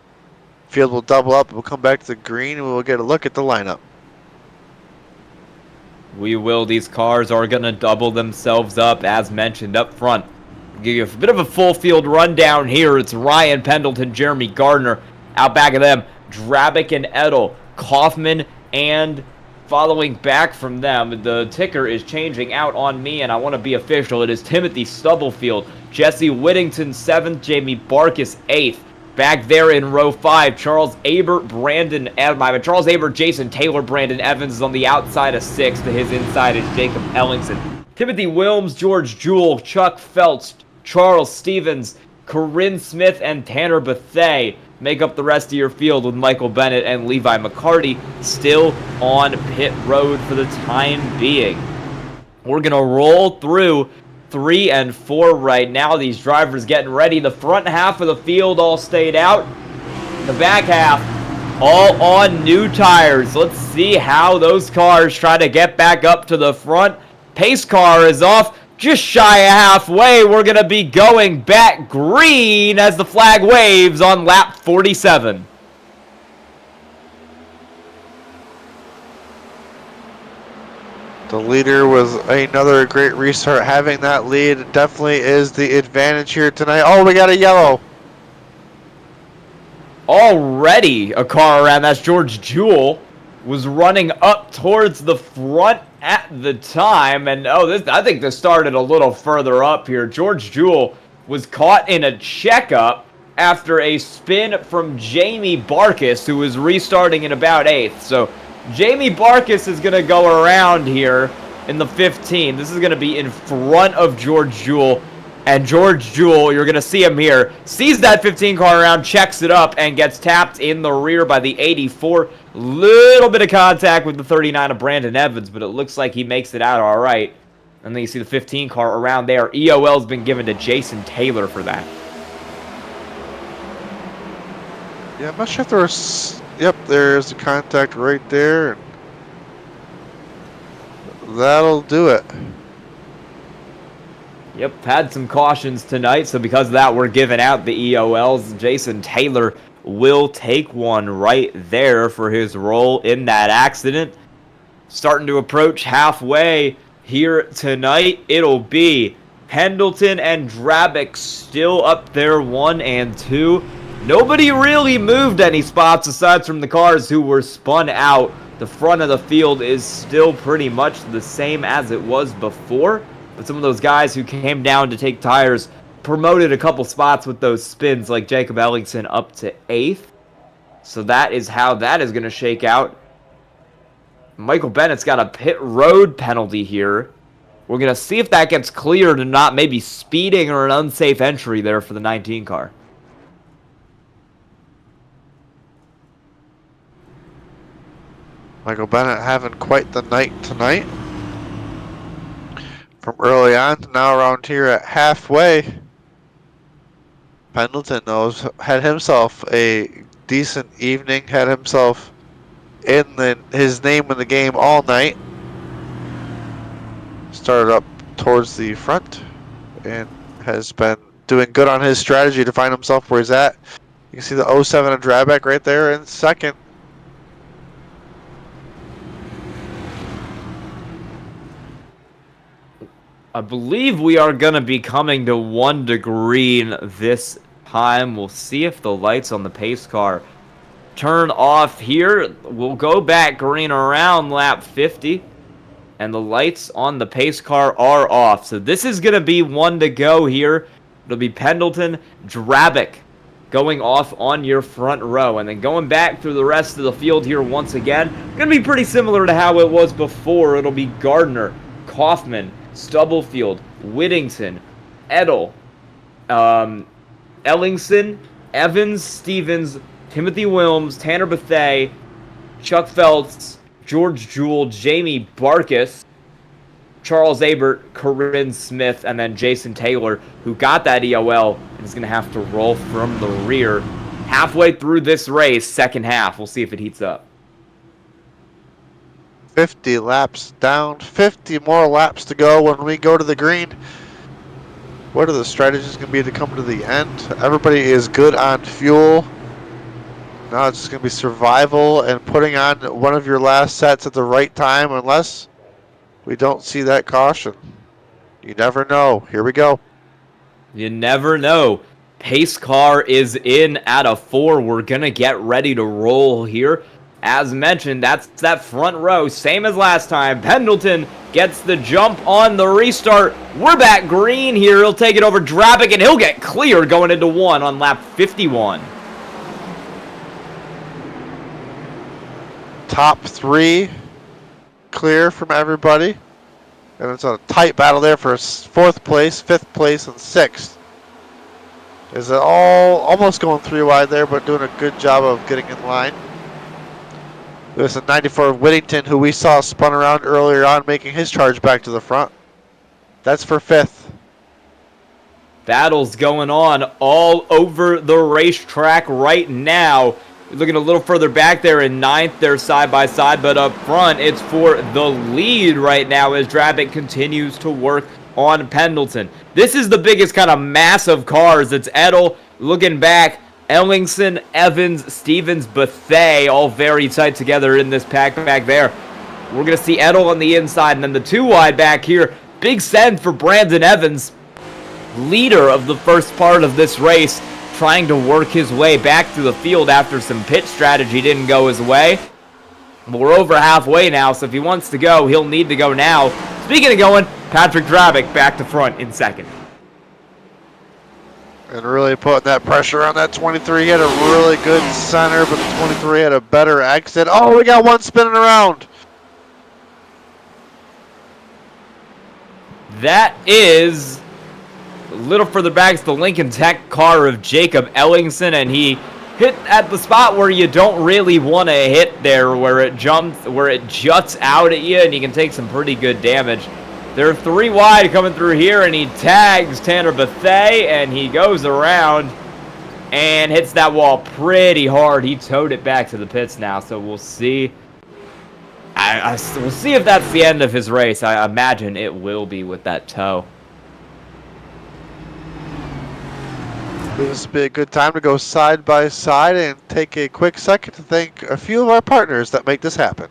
Field will double up. We'll come back to the green and we'll get a look at the lineup. We will. These cars are going to double themselves up, as mentioned up front. I'll give you a bit of a full field rundown here. It's Ryan Pendleton, Jeremy Gardner. Out back of them, Drabick and Edel, Kaufman, and following back from them, the ticker is changing out on me, and I want to be official. It is Timothy Stubblefield, Jesse Whittington 7th, Jamie Barkis 8th. Back there in row 5, Charles Aber, Jason Taylor, Brandon Evans is on the outside of 6th. To his inside is Jacob Ellingson. Timothy Wilms, George Jewell, Chuck Phelps, Charles Stevens, Corinne Smith, and Tanner Bethea make up the rest of your field, with Michael Bennett and Levi McCarty still on pit road for the time being. We're going to roll through 3 and 4 right now. These drivers getting ready. The front half of the field all stayed out. The back half all on new tires. Let's see how those cars try to get back up to the front. Pace car is off just shy of halfway. We're going to be going back green as the flag waves on lap 47. The leader was another great restart. Having that lead definitely is the advantage here tonight. Oh, we got a yellow. Already a car around. That's George Jewell. Was running up towards the front at the time. And I think this started a little further up here. George Jewell was caught in a checkup after a spin from Jamie Barkis, who was restarting in about 8th. So Jamie Barkis is going to go around here in the 15. This is going to be in front of George Jewell. And George Jewell, you're going to see him here, sees that 15 car around, checks it up, and gets tapped in the rear by the 84. Little bit of contact with the 39 of Brandon Evans, but it looks like he makes it out all right. And then you see the 15 car around there. EOL's been given to Jason Taylor for that. Yeah, I'm not sure if there was... Yep, there's the contact right there. That'll do it. Yep, had some cautions tonight, so because of that, we're giving out the EOLs. Jason Taylor will take one right there for his role in that accident. Starting to approach halfway here tonight. It'll be Pendleton and Drabick still up there 1 and 2. Nobody really moved any spots aside from the cars who were spun out. The front of the field is still pretty much the same as it was before. But some of those guys who came down to take tires promoted a couple spots with those spins, like Jacob Ellingson up to 8th. So that is how that is going to shake out. Michael Bennett's got a pit road penalty here. We're going to see if that gets cleared and not maybe speeding or an unsafe entry there for the 19 car. Michael Bennett having quite the night tonight. From early on to now around here at halfway. Pendleton had himself a decent evening, had himself in his name in the game all night. Started up towards the front and has been doing good on his strategy to find himself where he's at. You can see the 07 of Drabick right there in second. I believe we are going to be coming to 1 to green this time. We'll see if the lights on the pace car turn off here. We'll go back green around lap 50. And the lights on the pace car are off. So this is going to be 1 to go here. It'll be Pendleton, Drabick going off on your front row. And then going back through the rest of the field here once again. Going to be pretty similar to how it was before. It'll be Gardner, Kaufman, Stubblefield, Whittington, Edel, Ellingson, Evans, Stevens, Timothy Wilms, Tanner Bethea, Chuck Phelps, George Jewell, Jamie Barkis, Charles Abert, Corinne Smith, and then Jason Taylor, who got that EOL and is going to have to roll from the rear. Halfway through this race, second half, we'll see if it heats up. 50 laps down, 50 more laps to go when we go to the green. What are the strategies going to be to come to the end? Everybody is good on fuel. Now it's just going to be survival and putting on one of your last sets at the right time, unless we don't see that caution. You never know. Here we go. You never know. Pace car is in at a 4. We're going to get ready to roll here. As mentioned, that's that front row, same as last time. Pendleton gets the jump on the restart. We're back green here. He'll take it over Drabic, and he'll get clear going into 1 on lap 51. Top 3 clear from everybody. And it's a tight battle there for 4th place, 5th place, and 6th. Is it all almost going 3 wide there, but doing a good job of getting in line. There's a 94 Whittington, who we saw spun around earlier on, making his charge back to the front. That's for 5th. Battles going on all over the racetrack right now. Looking a little further back there in 9th, they're side by side, but up front, it's for the lead right now as Drabic continues to work on Pendleton. This is the biggest kind of mass of cars. It's Edel looking back. Ellingson, Evans, Stevens, Bethay, all very tight together in this pack back there. We're going to see Edel on the inside, and then the 2 wide back here. Big send for Brandon Evans, leader of the first part of this race, trying to work his way back through the field after some pit strategy didn't go his way. But we're over halfway now, so if he wants to go, he'll need to go now. Speaking of going, Patrick Drabic back to front in 2nd. And really putting that pressure on that 23. He had a really good center, but the 23 had a better exit. Oh, we got one spinning around. That is a little further back. It's the Lincoln Tech car of Jacob Ellingson, and he hit at the spot where you don't really want to hit there, where it juts out at you, and you can take some pretty good damage. They're 3 wide coming through here, and he tags Tanner Bethay, and he goes around and hits that wall pretty hard. He towed it back to the pits now, so we'll see. We'll see if that's the end of his race. I imagine it will be with that tow. This would be a good time to go side by side and take a quick second to thank a few of our partners that make this happen.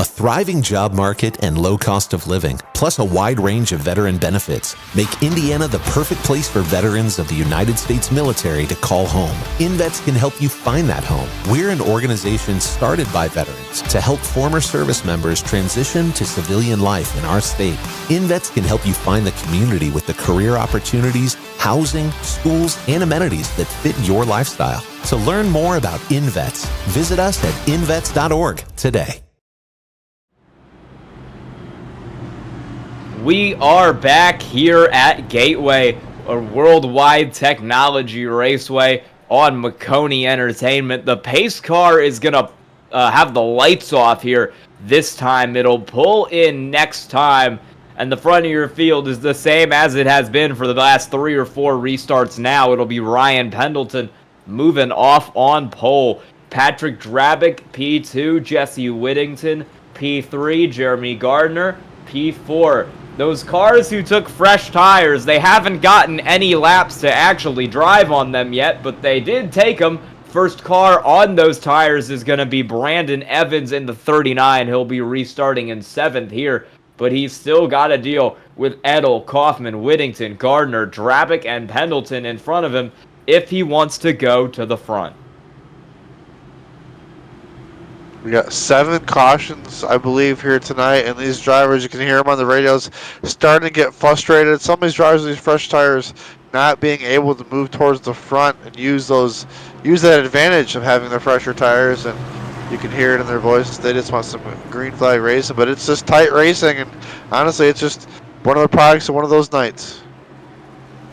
A thriving job market and low cost of living, plus a wide range of veteran benefits, make Indiana the perfect place for veterans of the United States military to call home. InVets can help you find that home. We're an organization started by veterans to help former service members transition to civilian life in our state. InVets can help you find the community with the career opportunities, housing, schools, and amenities that fit your lifestyle. To learn more about InVets, visit us at invets.org today. We are back here at Gateway, a worldwide technology raceway on Maconi Entertainment. The pace car is going to have the lights off here this time. It'll pull in next time, and the front of your field is the same as it has been for the last 3 or 4 restarts now. It'll be Ryan Pendleton moving off on pole. Patrick Drabick, P2, Jesse Whittington, P3, Jeremy Gardner, P4. Those cars who took fresh tires, they haven't gotten any laps to actually drive on them yet, but they did take them. First car on those tires is going to be Brandon Evans in the 39. He'll be restarting in 7th here, but he's still got to deal with Edel, Kaufman, Whittington, Gardner, Drabick, and Pendleton in front of him if he wants to go to the front. We got 7 cautions, I believe, here tonight, and these drivers, you can hear them on the radios, starting to get frustrated. Some of these drivers with these fresh tires not being able to move towards the front and use that advantage of having the fresher tires, and you can hear it in their voices. They just want some green flag racing, but it's just tight racing, and honestly, it's just one of the products of one of those nights.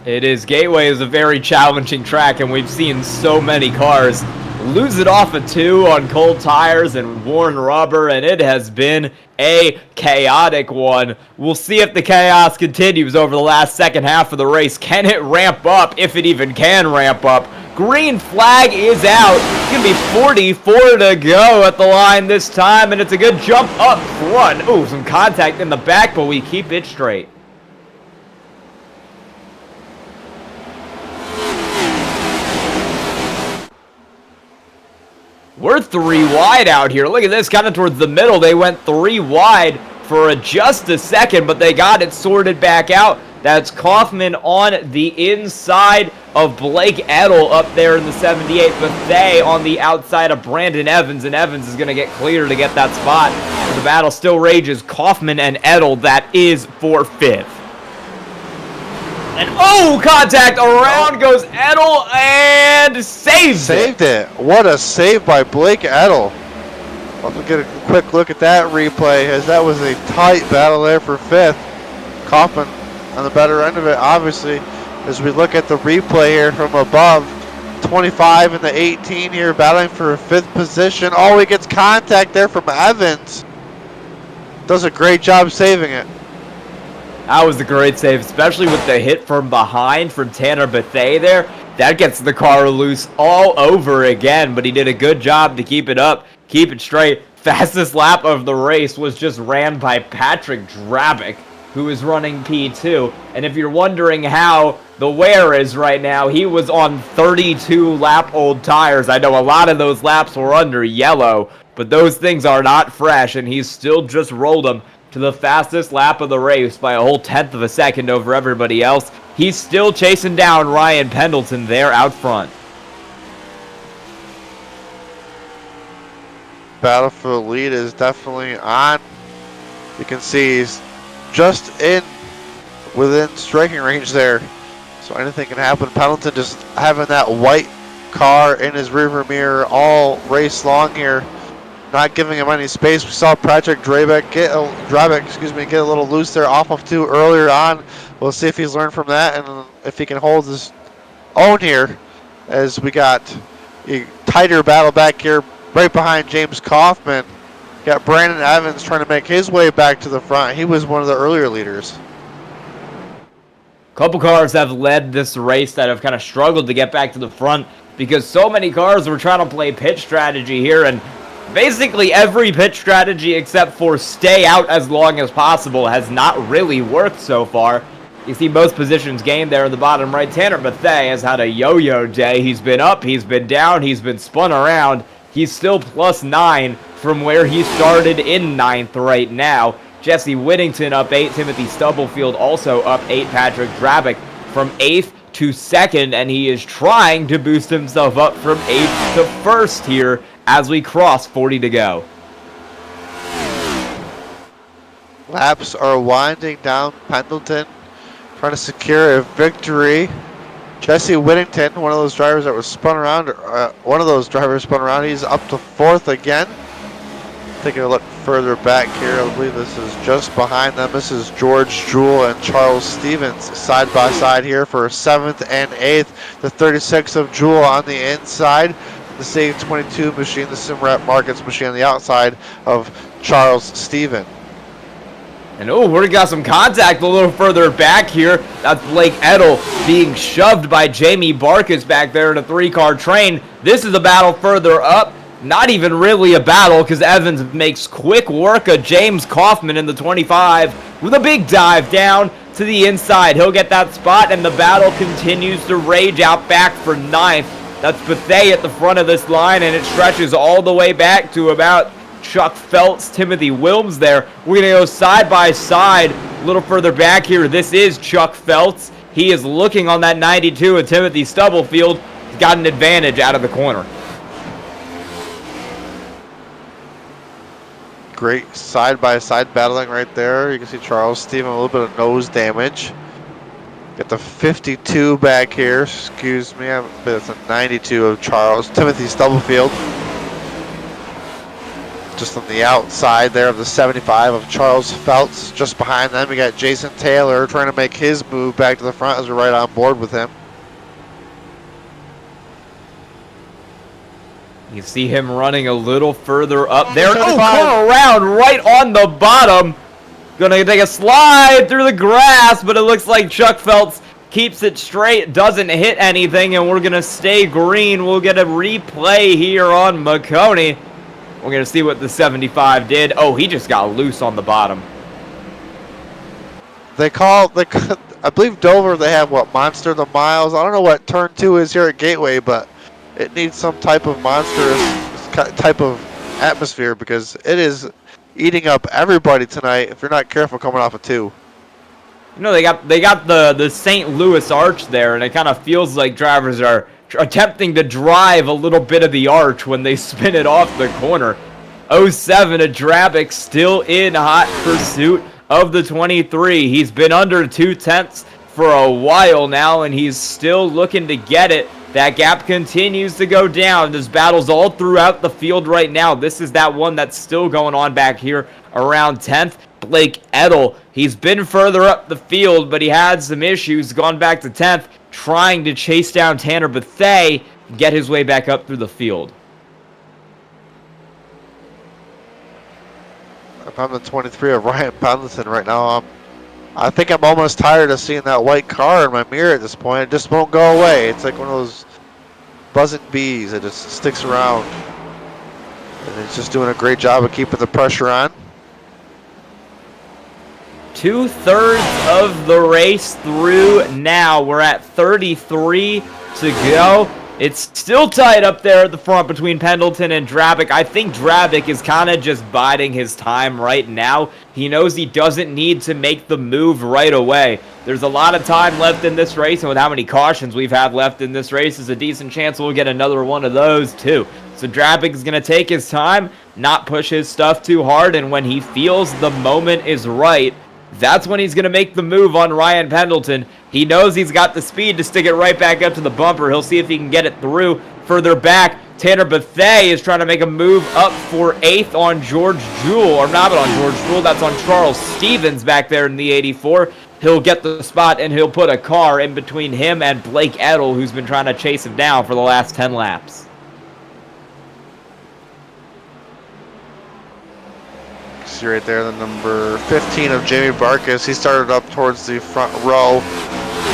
It is. Gateway is a very challenging track, and we've seen so many cars lose it off a 2 on cold tires and worn rubber, and it has been a chaotic one. We'll see if the chaos continues over the last second half of the race. Can it ramp up, if it even can ramp up? Green flag is out. It's going to be 44 to go at the line this time, and it's a good jump up front. Ooh, some contact in the back, but we keep it straight. We're 3 wide out here. Look at this, kind of towards the middle. They went 3 wide for just a second, but they got it sorted back out. That's Kaufman on the inside of Blake Edel up there in the 78, but they on the outside of Brandon Evans, and Evans is going to get clear to get that spot. The battle still rages. Kaufman and Edel, that is for 5th. And contact around goes Edel and saved it. What a save by Blake Edel. Let's get a quick look at that replay, as that was a tight battle there for 5th. Kaufman on the better end of it, obviously, as we look at the replay here from above. 25 and the 18 here battling for 5th position. Oh, he gets contact there from Evans. Does a great job saving it. That was a great save, especially with the hit from behind from Tanner Bethea there. That gets the car loose all over again, but he did a good job to keep it up, keep it straight. Fastest lap of the race was just ran by Patrick Drabick, who is running P2. And if you're wondering how the wear is right now, he was on 32 lap old tires. I know a lot of those laps were under yellow, but those things are not fresh, and he's still just rolled them to the fastest lap of the race by a whole 1/10 of a second over everybody else. He's still chasing down Ryan Pendleton there out front. Battle for the lead is definitely on. You can see he's just within striking range there, so anything can happen. Pendleton just having that white car in his rearview mirror all race long here, not giving him any space. We saw Patrick Drabick get a little loose there off of 2 earlier on. We'll see if he's learned from that and if he can hold his own here, as we got a tighter battle back here right behind James Kaufman. Got Brandon Evans trying to make his way back to the front. He was one of the earlier leaders. A couple cars have led this race that have kind of struggled to get back to the front because so many cars were trying to play pit strategy here, and basically every pit strategy except for stay out as long as possible has not really worked so far. You see most positions gained there in the bottom right. Tanner Bethea has had a yo-yo day. He's been up, he's been down, he's been spun around. He's still +9 from where he started in 9th right now. Jesse Whittington up 8. Timothy Stubblefield also up 8. Patrick Drabick from 8th to 2nd, and he is trying to boost himself up from 8th to 1st here as we cross 40 to go. Laps are winding down. Pendleton trying to secure a victory. Jesse Whittington, one of those drivers that was spun around, he's up to 4th again. Taking a look further back here, I believe this is just behind them. This is George Jewell and Charles Stevens side by side here for 7th and 8th. The 36 of Jewell on the inside. The Save 22 machine, the Simrat Markets machine on the outside of Charles Stevens. And we got some contact a little further back here. That's Blake Edel being shoved by Jamie Barkus back there in a 3-car train. This is a battle further up. not even really a battle because Evans makes quick work of James Kaufman in the 25 with a big dive down to the inside. He'll get that spot, and the battle continues to rage out back for 9th. That's Bethea at the front of this line, and it stretches all the way back to about Chuck Feltz, Timothy Wilms there. We're going to go side by side a little further back here. This is Chuck Feltz. He is looking on that 92 of Timothy Stubblefield. He's got an advantage out of the corner. Great side-by-side battling right there. You can see Charles Stephen, a little bit of nose damage. Got the 52 back here. Excuse me, it's a 92 of Timothy Stubblefield. Just on the outside there of the 75 of Charles Feltz. Just behind them, we got Jason Taylor trying to make his move back to the front as we're right on board with him. You see him running a little further up there. Oh, come around right on the bottom. Gonna take a slide through the grass, but it looks like Chuck Feltz keeps it straight, doesn't hit anything, and we're gonna stay green. We'll get a replay here on Maconi. We're gonna see what the 75 did. Oh, he just got loose on the bottom. I believe Dover, they have what, Monster the Miles? I don't know what turn 2 is here at Gateway, but it needs some type of monstrous type of atmosphere because it is eating up everybody tonight if you're not careful coming off of 2. You know, they got the St. Louis arch there, and it kind of feels like drivers are attempting to drive a little bit of the arch when they spin it off the corner. 07 of Drabick still in hot pursuit of the 23. He's been under 2/10 for a while now, and he's still looking to get it. That gap continues to go down. There's battles all throughout the field right now. This is that one that's still going on back here around 10th. Blake Edel, he's been further up the field, but he had some issues, gone back to 10th, trying to chase down Tanner Bethea, get his way back up through the field. If I'm the 23 of Ryan Pendleton right now, I think I'm almost tired of seeing that white car in my mirror at this point. It just won't go away. It's like one of those buzzing bees that just sticks around. And it's just doing a great job of keeping the pressure on. 2/3 of the race through now. We're at 33 to go. It's still tight up there at the front between Pendleton and Drabick. I think Drabick is kind of just biding his time right now. He knows he doesn't need to make the move right away. There's a lot of time left in this race, and with how many cautions we've had left in this race, there's a decent chance we'll get another one of those too. So Drabick is going to take his time, not push his stuff too hard, and when he feels the moment is right, that's when he's going to make the move on Ryan Pendleton. He knows he's got the speed to stick it right back up to the bumper. He'll see if he can get it through. Further back, Tanner Bethea is trying to make a move up for 8th on George Jewell. Or not on George Jewell, that's on Charles Stevens back there in the 84. He'll get the spot, and he'll put a car in between him and Blake Edel, who's been trying to chase him down for the last 10 laps. See right there, the number 15 of Jamie Barkas. He started up towards the front row,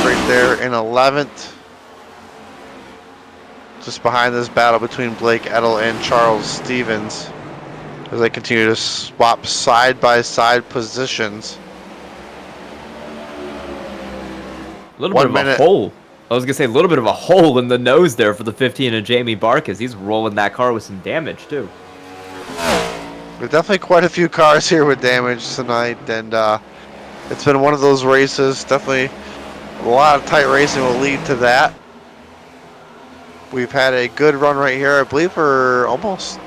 right there in 11th. Just behind this battle between Blake Edel and Charles Stevens, as they continue to swap side-by-side positions. A little bit of a hole. I was going to say a little bit of a hole in the nose there for the 15 of Jamie Barkas. He's rolling that car with some damage, too. There's definitely quite a few cars here with damage tonight, and it's been one of those races. Definitely a lot of tight racing will lead to that. We've had a good run right here, I believe for almost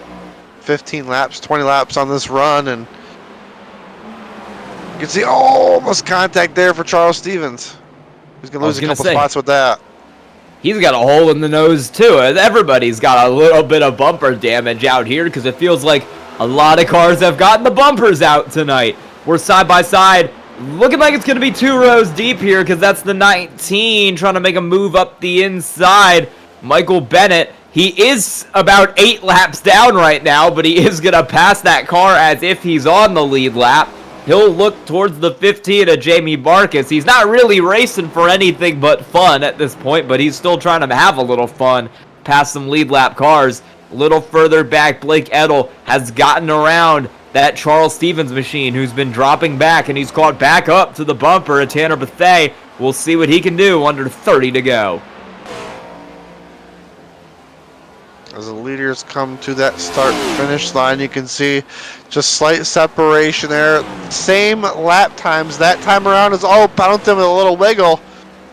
15 laps, 20 laps on this run, and you can see almost contact there for Charles Stevens. He's going to lose a couple spots with that. He's got a hole in the nose too. Everybody's got a little bit of bumper damage out here because it feels like a lot of cars have gotten the bumpers out tonight. We're side by side, looking like it's going to be 2 rows deep here because that's the 19 trying to make a move up the inside. Michael Bennett, he is about 8 laps down right now, but he is going to pass that car as if he's on the lead lap. He'll look towards the 15 of Jamie Barkas. He's not really racing for anything but fun at this point, but he's still trying to have a little fun past some lead lap cars. A little further back, Blake Edel has gotten around that Charles Stevens machine who's been dropping back, and he's caught back up to the bumper of Tanner Bethea. We'll see what he can do under 30 to go. As the leaders come to that start-finish line, you can see just slight separation there. Same lap times that time around as Pendleton with a little wiggle,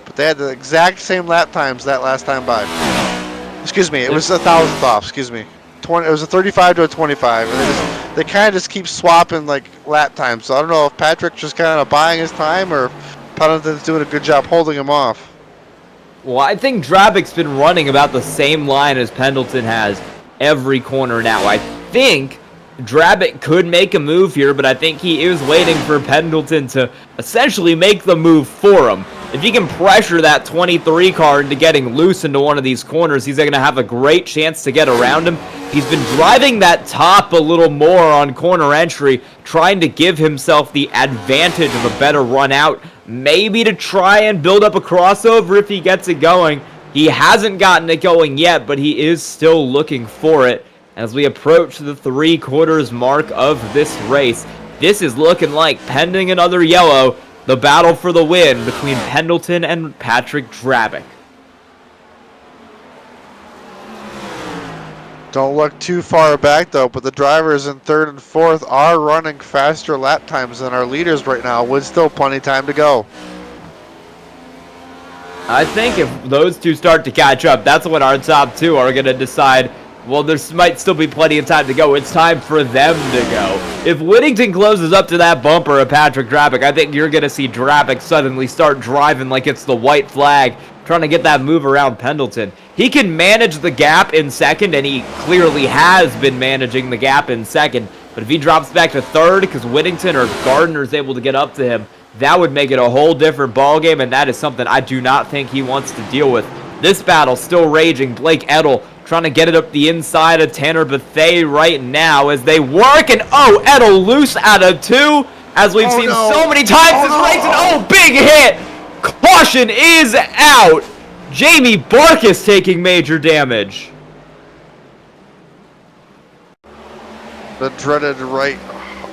but they had the exact same lap times that last time by. Excuse me, it was 1,000th off. Excuse me, it was a 35 to a 25, and they kind of just keep swapping like lap times. So I don't know if Patrick's just kind of buying his time or if Pendleton's doing a good job holding him off. Well, I think Drabik's been running about the same line as Pendleton has every corner now. I think Drabik could make a move here, but I think he is waiting for Pendleton to essentially make the move for him. If he can pressure that 23 car into getting loose into one of these corners, he's going to have a great chance to get around him. He's been driving that top a little more on corner entry, trying to give himself the advantage of a better run out, maybe to try and build up a crossover if he gets it going. He hasn't gotten it going yet, but he is still looking for it. As we approach the 3/4 mark of this race, this is looking like, pending another yellow, the battle for the win between Pendleton and Patrick Drabik. Don't look too far back though, but the drivers in 3rd and 4th are running faster lap times than our leaders right now, with still plenty of time to go. I think if those two start to catch up, that's when our top two are going to decide, well, there might still be plenty of time to go. It's time for them to go. If Whittington closes up to that bumper of Patrick Drabik, I think you're going to see Drabik suddenly start driving like it's the white flag, trying to get that move around Pendleton. He can manage the gap in 2nd, and he clearly has been managing the gap in 2nd. But if he drops back to 3rd because Whittington or Gardner is able to get up to him, that would make it a whole different ballgame, and that is something I do not think he wants to deal with. This battle still raging. Blake Edel trying to get it up the inside of Tanner Bethea right now as they work, and Edel loose out of 2, as we've seen so many times this race, and big hit! Caution is out! Jamie Barkis taking major damage. The dreaded right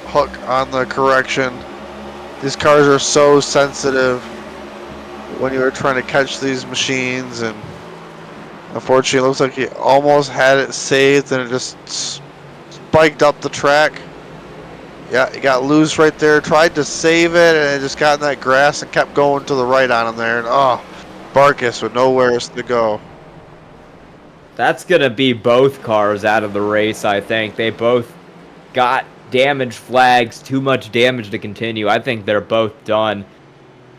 hook on the correction. These cars are so sensitive when you are trying to catch these machines, and unfortunately it looks like he almost had it saved and it just spiked up the track. Yeah, he got loose right there, tried to save it, and it just got in that grass and kept going to the right on him there. And Barkis with nowhere else to go. That's going to be both cars out of the race, I think. They both got damage flags, too much damage to continue. I think they're both done.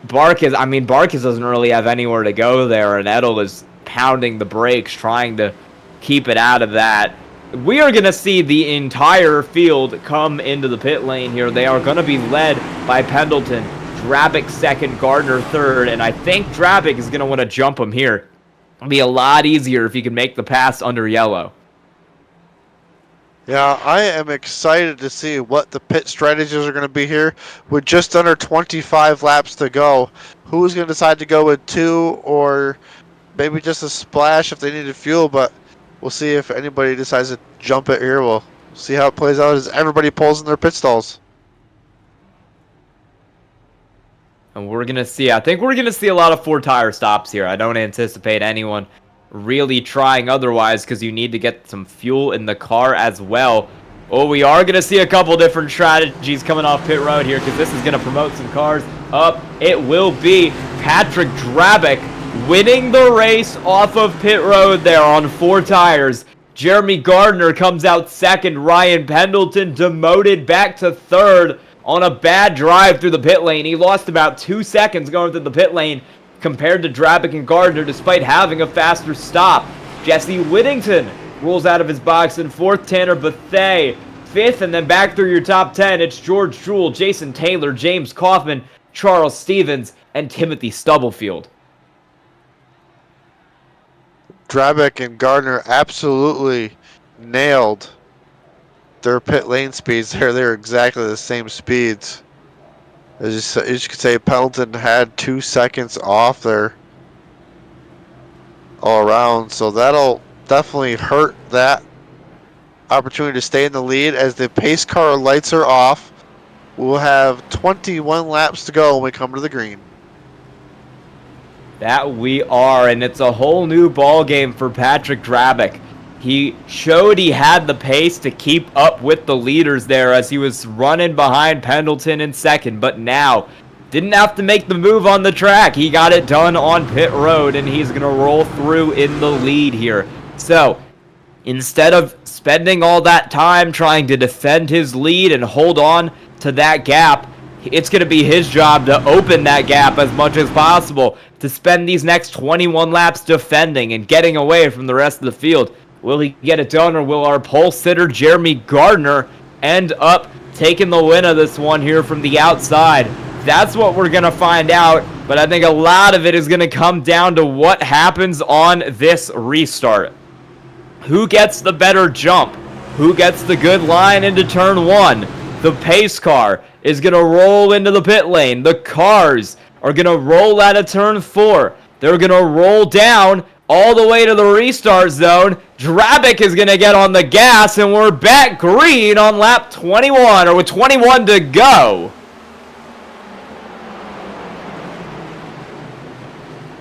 Barkis doesn't really have anywhere to go there, and Edel is pounding the brakes, trying to keep it out of that. We are going to see the entire field come into the pit lane here. They are going to be led by Pendleton. Drabik 2nd, Gardner 3rd, and I think Drabik is going to want to jump him here. It'll be a lot easier if he can make the pass under yellow. Yeah, I am excited to see what the pit strategies are going to be here. With just under 25 laps to go, who's going to decide to go with 2 or maybe just a splash if they needed fuel, but we'll see if anybody decides to jump it here. We'll see how it plays out as everybody pulls in their pit stalls. And we're going to see, I think we're going to see a lot of 4-tire stops here. I don't anticipate anyone really trying otherwise because you need to get some fuel in the car as well. Oh, we are going to see a couple different strategies coming off pit road here because this is going to promote some cars up. It will be Patrick Drabik winning the race off of pit road there on 4 tires. Jeremy Gardner comes out 2nd. Ryan Pendleton demoted back to 3rd on a bad drive through the pit lane. He lost about 2 seconds going through the pit lane compared to Drabik and Gardner despite having a faster stop. Jesse Whittington rolls out of his box in 4th. Tanner Bethea 5th, and then back through your top 10, it's George Jewell, Jason Taylor, James Kaufman, Charles Stevens, and Timothy Stubblefield. Drabik and Gardner absolutely nailed their pit lane speeds there. They're exactly the same speeds. As you could say, Pendleton had 2 seconds off there all around, so that'll definitely hurt that opportunity to stay in the lead as the pace car lights are off. We'll have 21 laps to go when we come to the green. That we are, and it's a whole new ball game for Patrick Drabick. He showed he had the pace to keep up with the leaders there as he was running behind Pendleton in second, but now didn't have to make the move on the track. He got it done on pit road, and he's going to roll through in the lead here. So instead of spending all that time trying to defend his lead and hold on to that gap, it's going to be his job to open that gap as much as possible, to spend these next 21 laps defending and getting away from the rest of the field. Will he get it done, or will our pole sitter Jeremy Gardner end up taking the win of this one here from the outside? That's what we're going to find out, but I think a lot of it is going to come down to what happens on this restart. Who gets the better jump? Who gets the good line into turn one? The pace car is going to roll into the pit lane. The cars are going to roll out of turn 4. They're going to roll down all the way to the restart zone. Drabick is going to get on the gas, and we're back green on lap 21, or with 21 to go.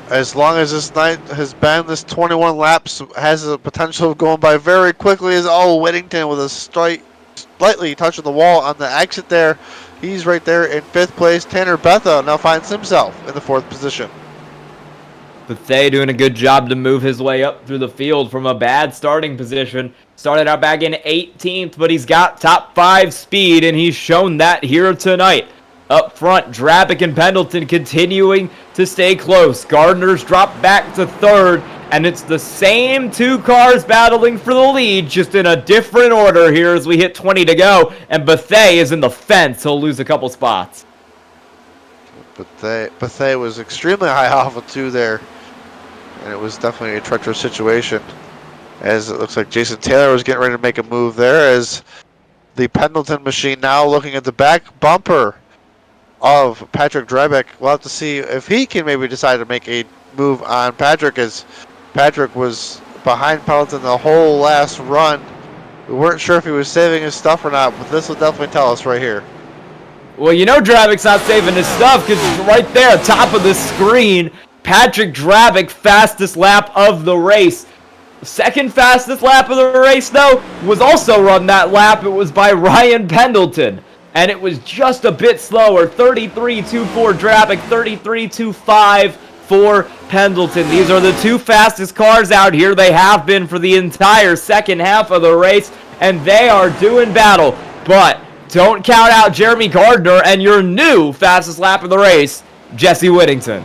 As long as this night has been, this 21 laps has the potential of going by very quickly. As Whittington with a slightly touching the wall on the exit there. He's right there in 5th place. Tanner Betha now finds himself in the 4th position. Bethay doing a good job to move his way up through the field from a bad starting position. Started out back in 18th, but he's got top 5 speed, and he's shown that here tonight. Up front, Drabick and Pendleton continuing to stay close. Gardner's dropped back to 3rd, and it's the same 2 cars battling for the lead, just in a different order here as we hit 20 to go, and Bethay is in the fence. He'll lose a couple spots. Bethay was extremely high off of 2 there, and it was definitely a treacherous situation, as it looks like Jason Taylor was getting ready to make a move there, as the Pendleton machine now looking at the back bumper of Patrick Drabick. We'll have to see if he can maybe decide to make a move on Patrick, as Patrick was behind Pendleton the whole last run. We weren't sure if he was saving his stuff or not, but this will definitely tell us right here. Well, you know Drabick's not saving his stuff, because right there, top of the screen, Patrick Drabick, fastest lap of the race. Second fastest lap of the race, though, was also run that lap. It was by Ryan Pendleton, and it was just a bit slower. 33.24 Drabick, 33.25 for Pendleton. These are the 2 fastest cars out here. They have been for the entire second half of the race, and they are doing battle. But don't count out Jeremy Gardner and your new fastest lap of the race, Jesse Whittington.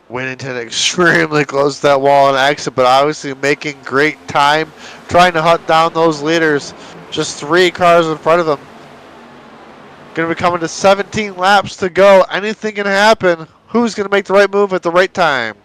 Whittington extremely close to that wall and exit, but obviously making great time, trying to hunt down those leaders. Just 3 cars in front of them. Going to be coming to 17 laps to go. Anything can happen. Who's going to make the right move at the right time?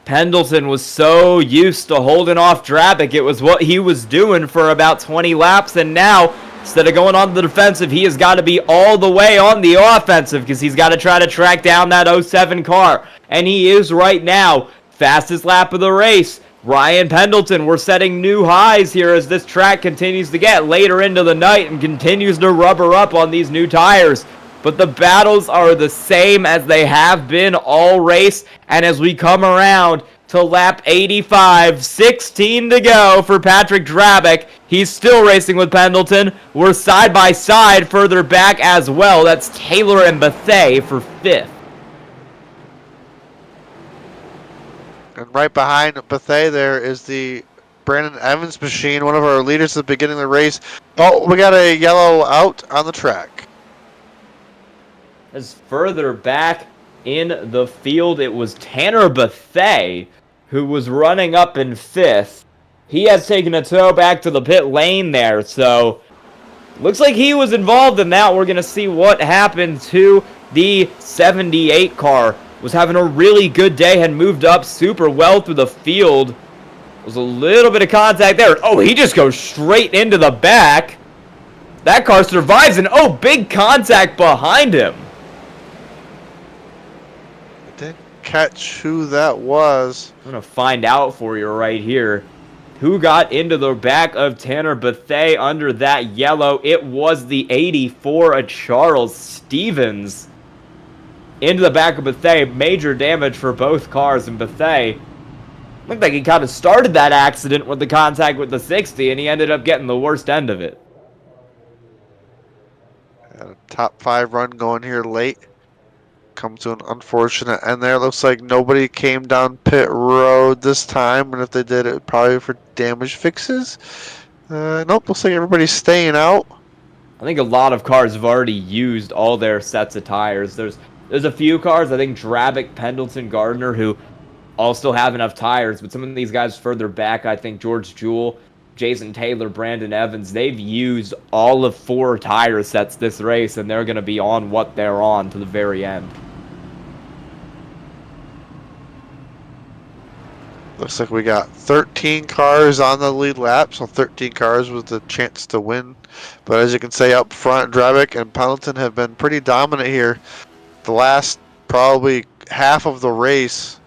Pendleton was so used to holding off Drabick. It was what he was doing for about 20 laps, and now, instead of going on the defensive, he has got to be all the way on the offensive, because he's got to try to track down that 07 car. And he is right now. Fastest lap of the race. Ryan Pendleton, we're setting new highs here as this track continues to get later into the night and continues to rubber up on these new tires. But the battles are the same as they have been all race. And as we come around to lap 85, 16 to go for Patrick Drabick. He's still racing with Pendleton. We're side by side further back as well. That's Taylor and Bethay for 5th. And right behind Bethay there is the Brandon Evans machine, one of our leaders at the beginning of the race. Oh, we got a yellow out on the track. As further back in the field, it was Tanner Bethay who was running up in 5th. He has taken a tow back to the pit lane there, so looks like he was involved in that. We're going to see what happened to the 78 car. Was having a really good day, had moved up super well through the field. There was a little bit of contact there. Oh, he just goes straight into the back. That car survives, and oh, big contact behind him. catch who that was. I'm going to find out for you right here. Who got into the back of Tanner Bethea under that yellow? It was the 84 of Charles Stevens. Into the back of Bethea. Major damage for both cars, and Bethea looked like he kind of started that accident with the contact with the 60, and he ended up getting the worst end of it. Had a top 5 run going here late. Come to an unfortunate end there. Looks like nobody came down pit road this time, and if they did, it probably for damage fixes. Nope, looks like everybody's staying out. I think a lot of cars have already used all their sets of tires. There's a few cars, I think Drabick, Pendleton, Gardner, who all still have enough tires, but some of these guys further back, I think George Jewell, Jason Taylor, Brandon Evans, they've used all of 4 tire sets this race, and they're going to be on what they're on to the very end. Looks like we got 13 cars on the lead lap, so 13 cars with the chance to win. But as you can say up front, Drabick and Pendleton have been pretty dominant here. The last probably half of the race,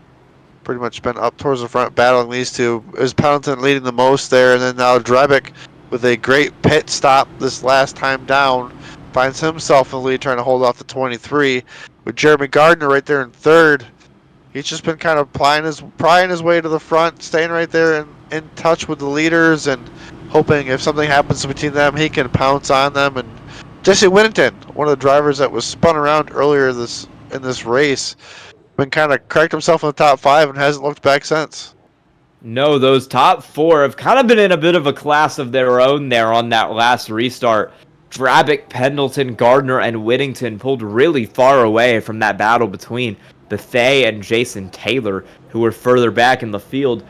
pretty much been up towards the front battling these two. Is Pendleton leading the most there, and then now Drabick with a great pit stop this last time down finds himself in the lead, trying to hold off the 23. With Jeremy Gardner right there in third. He's just been kind of prying his way to the front, staying right there and in touch with the leaders, and hoping if something happens between them, he can pounce on them. And Jesse Whittington, one of the drivers that was spun around earlier in this race, been kind of cracked himself in the top 5 and hasn't looked back since. No, those top 4 have kind of been in a bit of a class of their own there on that last restart. Drabick, Pendleton, Gardner, and Whittington pulled really far away from that battle between Bethea and Jason Taylor, who were further back in the field.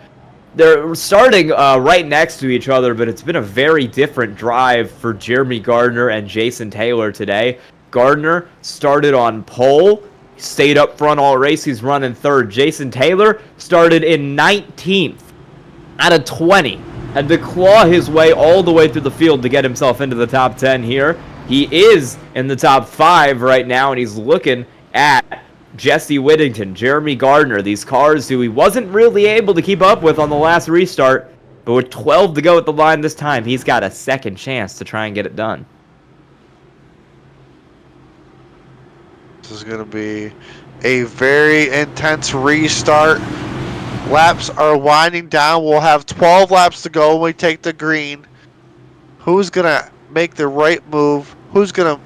They're starting right next to each other, but it's been a very different drive for Jeremy Gardner and Jason Taylor today. Gardner started on pole, stayed up front all race. He's running third. Jason Taylor started in 19th out of 20. Had to claw his way all the way through the field to get himself into the top 10 here. He is in the top 5 right now, and he's looking at Jesse Whittington, Jeremy Gardner, these cars who he wasn't really able to keep up with on the last restart, but with 12 to go at the line this time, he's got a second chance to try and get it done. This is going to be a very intense restart. Laps are winding down. We'll have 12 laps to go when we take the green. Who's going to make the right move? Who's going to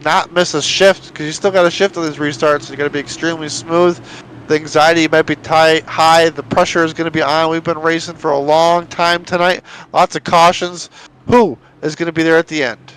not miss a shift? Because you still got a shift on these restarts, so you got to be extremely smooth. The anxiety might be high. The pressure is going to be on. We've been racing for a long time tonight. Lots of cautions. Who is going to be there at the end?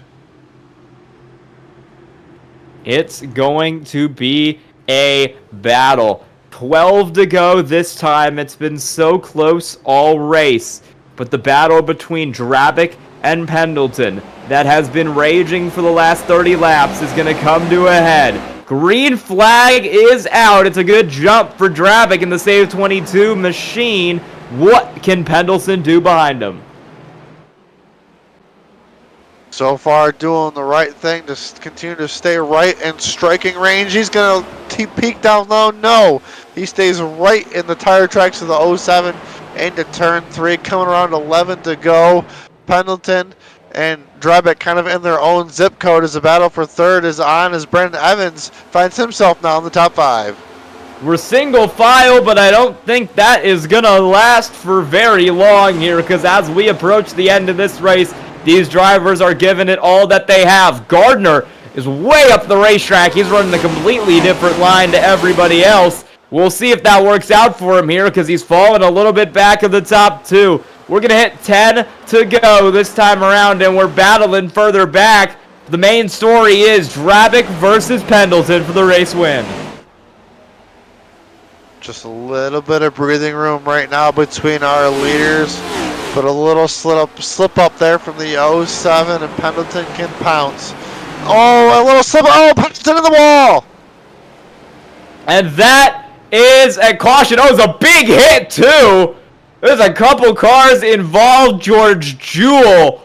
It's going to be a battle. 12 to go this time. It's been so close all race. But the battle between Drabick and Pendleton that has been raging for the last 30 laps is going to come to a head. Green flag is out. It's a good jump for Drabick in the Save 22 machine. What can Pendleton do behind him? So far doing the right thing to continue to stay right in striking range. He's going to peek down low. No, he stays right in the tire tracks of the 07 into turn 3. Coming around 11 to go. Pendleton and Drabick kind of in their own zip code as the battle for third is on, as Brandon Evans finds himself now in the top 5. We're single file, but I don't think that is going to last for very long here, because as we approach the end of this race, these drivers are giving it all that they have. Gardner is way up the racetrack. He's running a completely different line to everybody else. We'll see if that works out for him here, because he's fallen a little bit back of the top 2. We're going to hit 10 to go this time around, and we're battling further back. The main story is Drabick versus Pendleton for the race win. Just a little bit of breathing room right now between our leaders, but a little slip up there from the 07, and Pendleton can pounce. Oh, a little slip. Oh, Pendleton in the wall. And that is a caution. Oh, it's a big hit, too. There's a couple cars involved. George Jewell,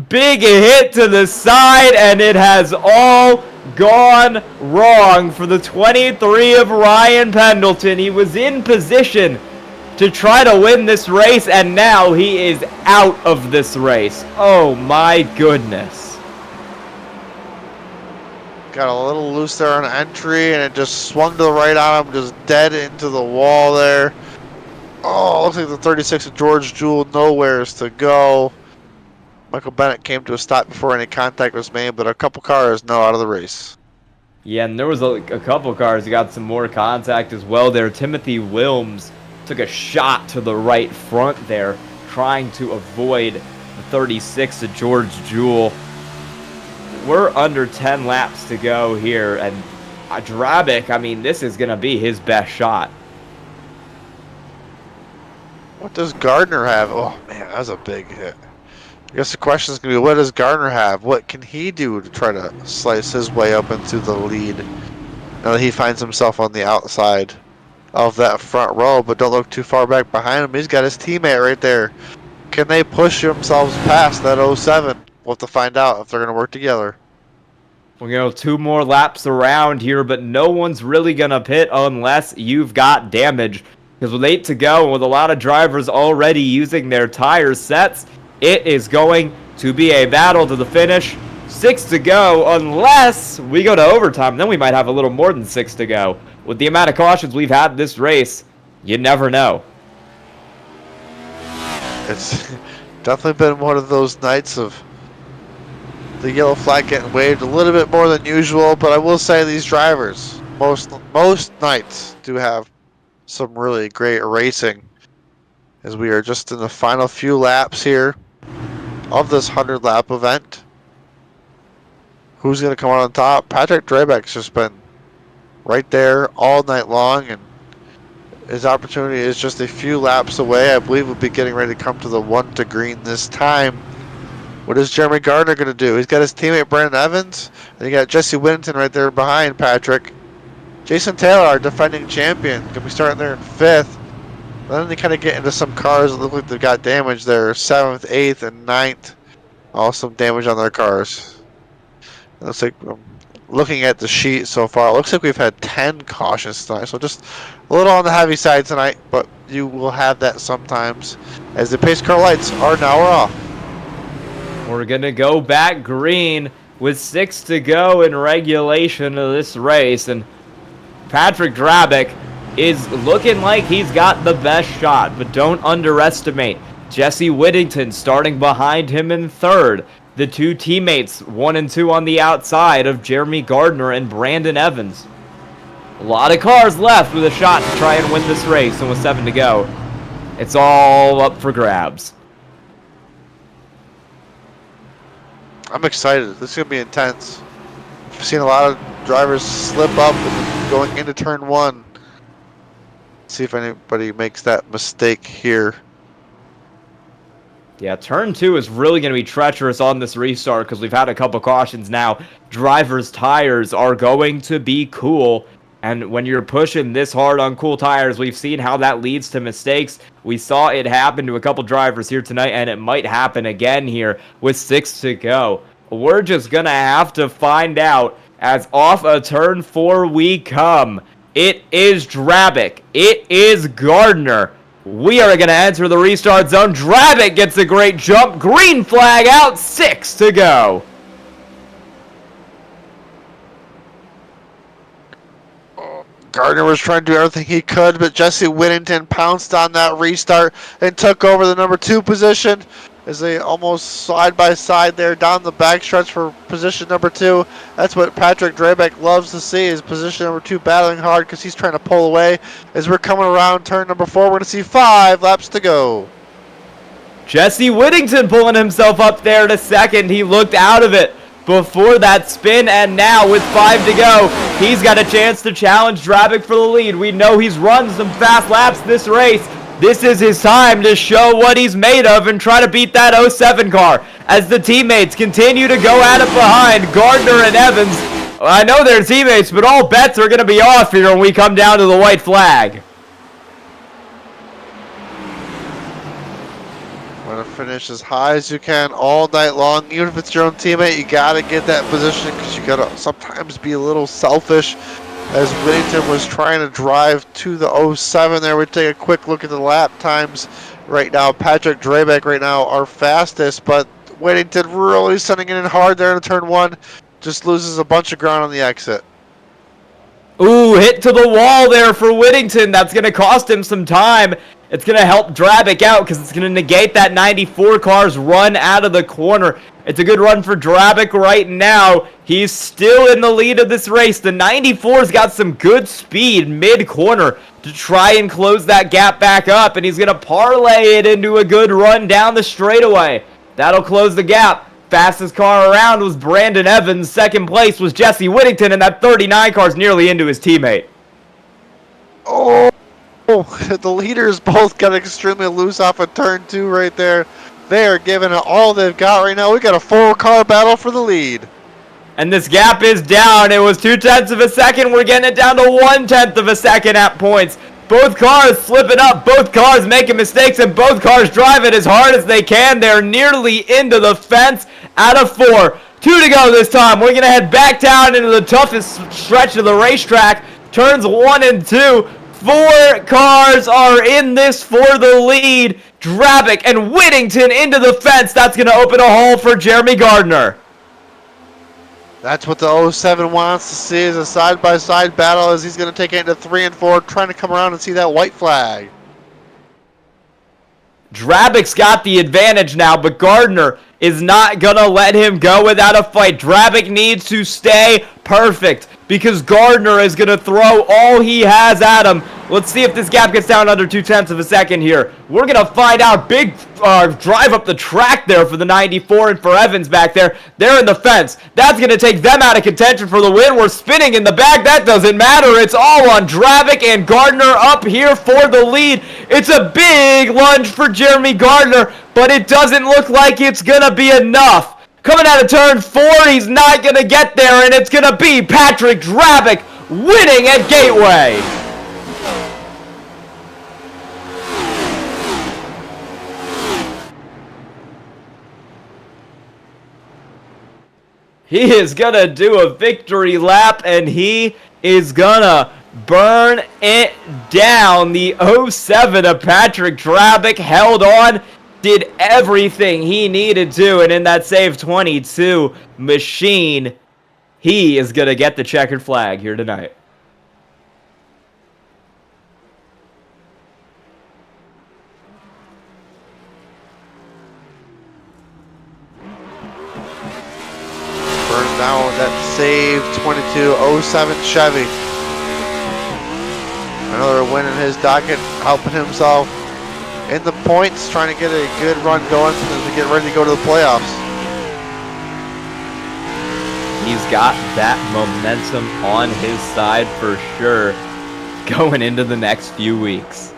big hit to the side, and it has all gone wrong for the 23 of Ryan Pendleton. He was in position to try to win this race, and now he is out of this race. Oh my goodness. Got a little loose there on entry, and it just swung to the right on him, just dead into the wall there. Oh, looks like the 36 of George Jewell nowheres to go. Michael Bennett came to a stop before any contact was made, but a couple cars now out of the race. Yeah, and there was a couple cars that got some more contact as well there. Timothy Wilms took a shot to the right front there, trying to avoid the 36 of George Jewell. We're under 10 laps to go here, and Drabic, I mean, this is going to be his best shot. What does Gardner have? Oh, man, that was a big hit. I guess the question is going to be, what does Gardner have? What can he do to try to slice his way up into the lead now that he finds himself on the outside of that front row? But don't look too far back behind him. He's got his teammate right there. Can they push themselves past that 07? We'll have to find out if they're going to work together. We're going to go 2 more laps around here, but no one's really going to pit unless you've got damage. Because with 8 to go, and with a lot of drivers already using their tire sets, it is going to be a battle to the finish. 6 to go, unless we go to overtime. Then we might have a little more than 6 to go. With the amount of cautions we've had this race, you never know. It's definitely been one of those nights of the yellow flag getting waved a little bit more than usual, but I will say these drivers, most nights, do have some really great racing, as we are just in the final few laps here of this 100-lap event. Who's going to come out on top? Patrick Drabek's just been right there all night long, and his opportunity is just a few laps away. I believe we'll be getting ready to come to the 1 to green this time. What is Jeremy Gardner going to do? He's got his teammate Brandon Evans, and you got Jesse Whittington right there behind Patrick. Jason Taylor, our defending champion, going to be starting there in 5th. Then they kind of get into some cars that look like they've got damage there. 7th, 8th, and 9th. All some damage on their cars. It looks like, looking at the sheet so far, it looks like we've had 10 cautions tonight. So just a little on the heavy side tonight, but you will have that sometimes, as the pace car lights are now off. We're going to go back green with 6 to go in regulation of this race. And Patrick Drabek is looking like he's got the best shot, but don't underestimate Jesse Whittington starting behind him in 3rd. The 2 teammates, 1 and 2 on the outside of Jeremy Gardner and Brandon Evans. A lot of cars left with a shot to try and win this race, and with 7 to go, it's all up for grabs. I'm excited. This is going to be intense. I've seen a lot of drivers slip up and going into turn 1. See if anybody makes that mistake here. Yeah, turn 2 is really going to be treacherous on this restart because we've had a couple cautions now. Drivers' tires are going to be cool. And when you're pushing this hard on cool tires, we've seen how that leads to mistakes. We saw it happen to a couple drivers here tonight, and it might happen again here with 6 to go. We're just going to have to find out as off a turn 4 we come. It is Drabek. It is Gardner. We are going to enter the restart zone. Drabek gets a great jump. Green flag out. 6 to go. Gardner was trying to do everything he could, but Jesse Whittington pounced on that restart and took over the number 2 position as they almost side by side there down the backstretch for position number 2. That's what Patrick Drabek loves to see, is position number 2 battling hard because he's trying to pull away. As we're coming around turn number 4, we're going to see 5 laps to go. Jesse Whittington pulling himself up there to 2nd. He looked out of it before that spin, and now with 5 to go, he's got a chance to challenge Drabek for the lead. We know he's run some fast laps this race. This is his time to show what he's made of and try to beat that 07 car as the teammates continue to go at it behind Gardner and Evans. I know they're teammates, but all bets are going to be off here when we come down to the white flag. We're going to finish as high as you can all night long. Even if it's your own teammate, you got to get that position because you got to sometimes be a little selfish. As Whittington was trying to drive to the 07 there, we take a quick look at the lap times right now. Patrick Drabeck right now our fastest, but Whittington really sending it in hard there in turn 1. Just loses a bunch of ground on the exit. Ooh, hit to the wall there for Whittington. That's going to cost him some time. It's going to help Drabeck out because it's going to negate that 94 car's run out of the corner. It's a good run for Drabeck right now. He's still in the lead of this race. The 94's got some good speed mid-corner to try and close that gap back up, and he's going to parlay it into a good run down the straightaway. That'll close the gap. Fastest car around was Brandon Evans. Second place was Jesse Whittington, and that 39 car's nearly into his teammate. Oh, the leaders both got extremely loose off of turn 2 right there. They are giving it all they've got right now. We got a 4-car battle for the lead. And this gap is down. It was 0.2 of a second. We're getting it down to 0.1 of a second at points. Both cars slipping up, both cars making mistakes, and both cars driving as hard as they can. They're nearly into the fence out of 4. 2 to go this time. We're going to head back down into the toughest stretch of the racetrack. Turns 1 and 2. 4 cars are in this for the lead. Drabeck and Whittington into the fence. That's going to open a hole for Jeremy Gardner. That's what the 07 wants to see, is a side-by-side battle as he's going to take it into 3 and 4, trying to come around and see that white flag. Drabeck's got the advantage now, but Gardner is not going to let him go without a fight. Drabeck needs to stay perfect because Gardner is going to throw all he has at him. Let's see if this gap gets down under 0.2 of a second here. We're going to find out. Big drive up the track there for the 94 and for Evans back there. They're in the fence. That's going to take them out of contention for the win. We're spinning in the back. That doesn't matter. It's all on Drabeck and Gardner up here for the lead. It's a big lunge for Jeremy Gardner, but it doesn't look like it's going to be enough. Coming out of turn 4, he's not going to get there, and it's going to be Patrick Drabeck winning at Gateway. He is going to do a victory lap, and he is going to burn it down. The 07 of Patrick Drabeck held on, did everything he needed to, and in that save 22 machine, he is going to get the checkered flag here tonight. Burns down with that save 22 07 Chevy. Another win in his docket, helping himself in the points, trying to get a good run going as we get ready to go to the playoffs. He's got that momentum on his side for sure going into the next few weeks.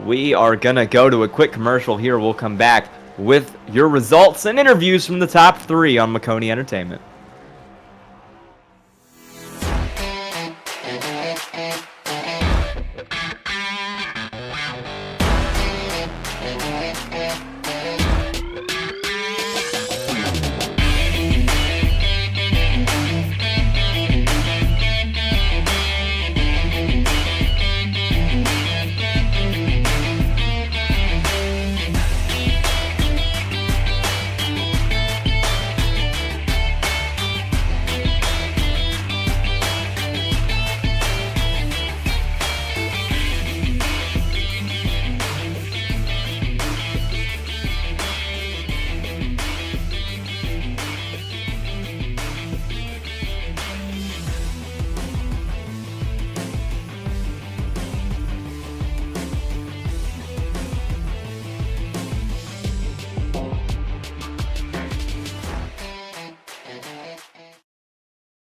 We are going to go to a quick commercial here. We'll come back with your results and interviews from the top 3 on Maconi Entertainment.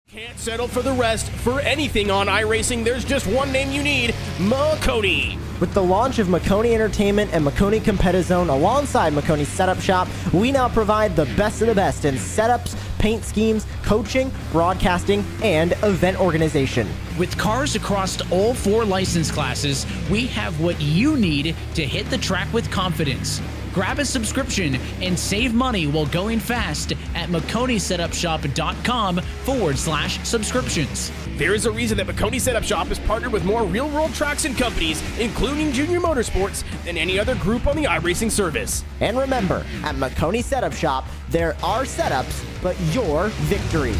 Can't settle for the rest. For anything on iRacing, there's just one name you need, Maconi. With the launch of Maconi Entertainment and Maconi Competizone alongside Maconi's Setup Shop, we now provide the best of the best in setups, paint paint schemes, coaching, broadcasting, and event organization. With cars across all 4 license classes, we have what you need to hit the track with confidence. Grab a subscription and save money while going fast at MaconiSetupShop.com/subscriptions. There is a reason that Maconi Setup Shop is partnered with more real-world tracks and companies, including Junior Motorsports, than any other group on the iRacing service. And remember, at Maconi Setup Shop, there are setups, but your victories.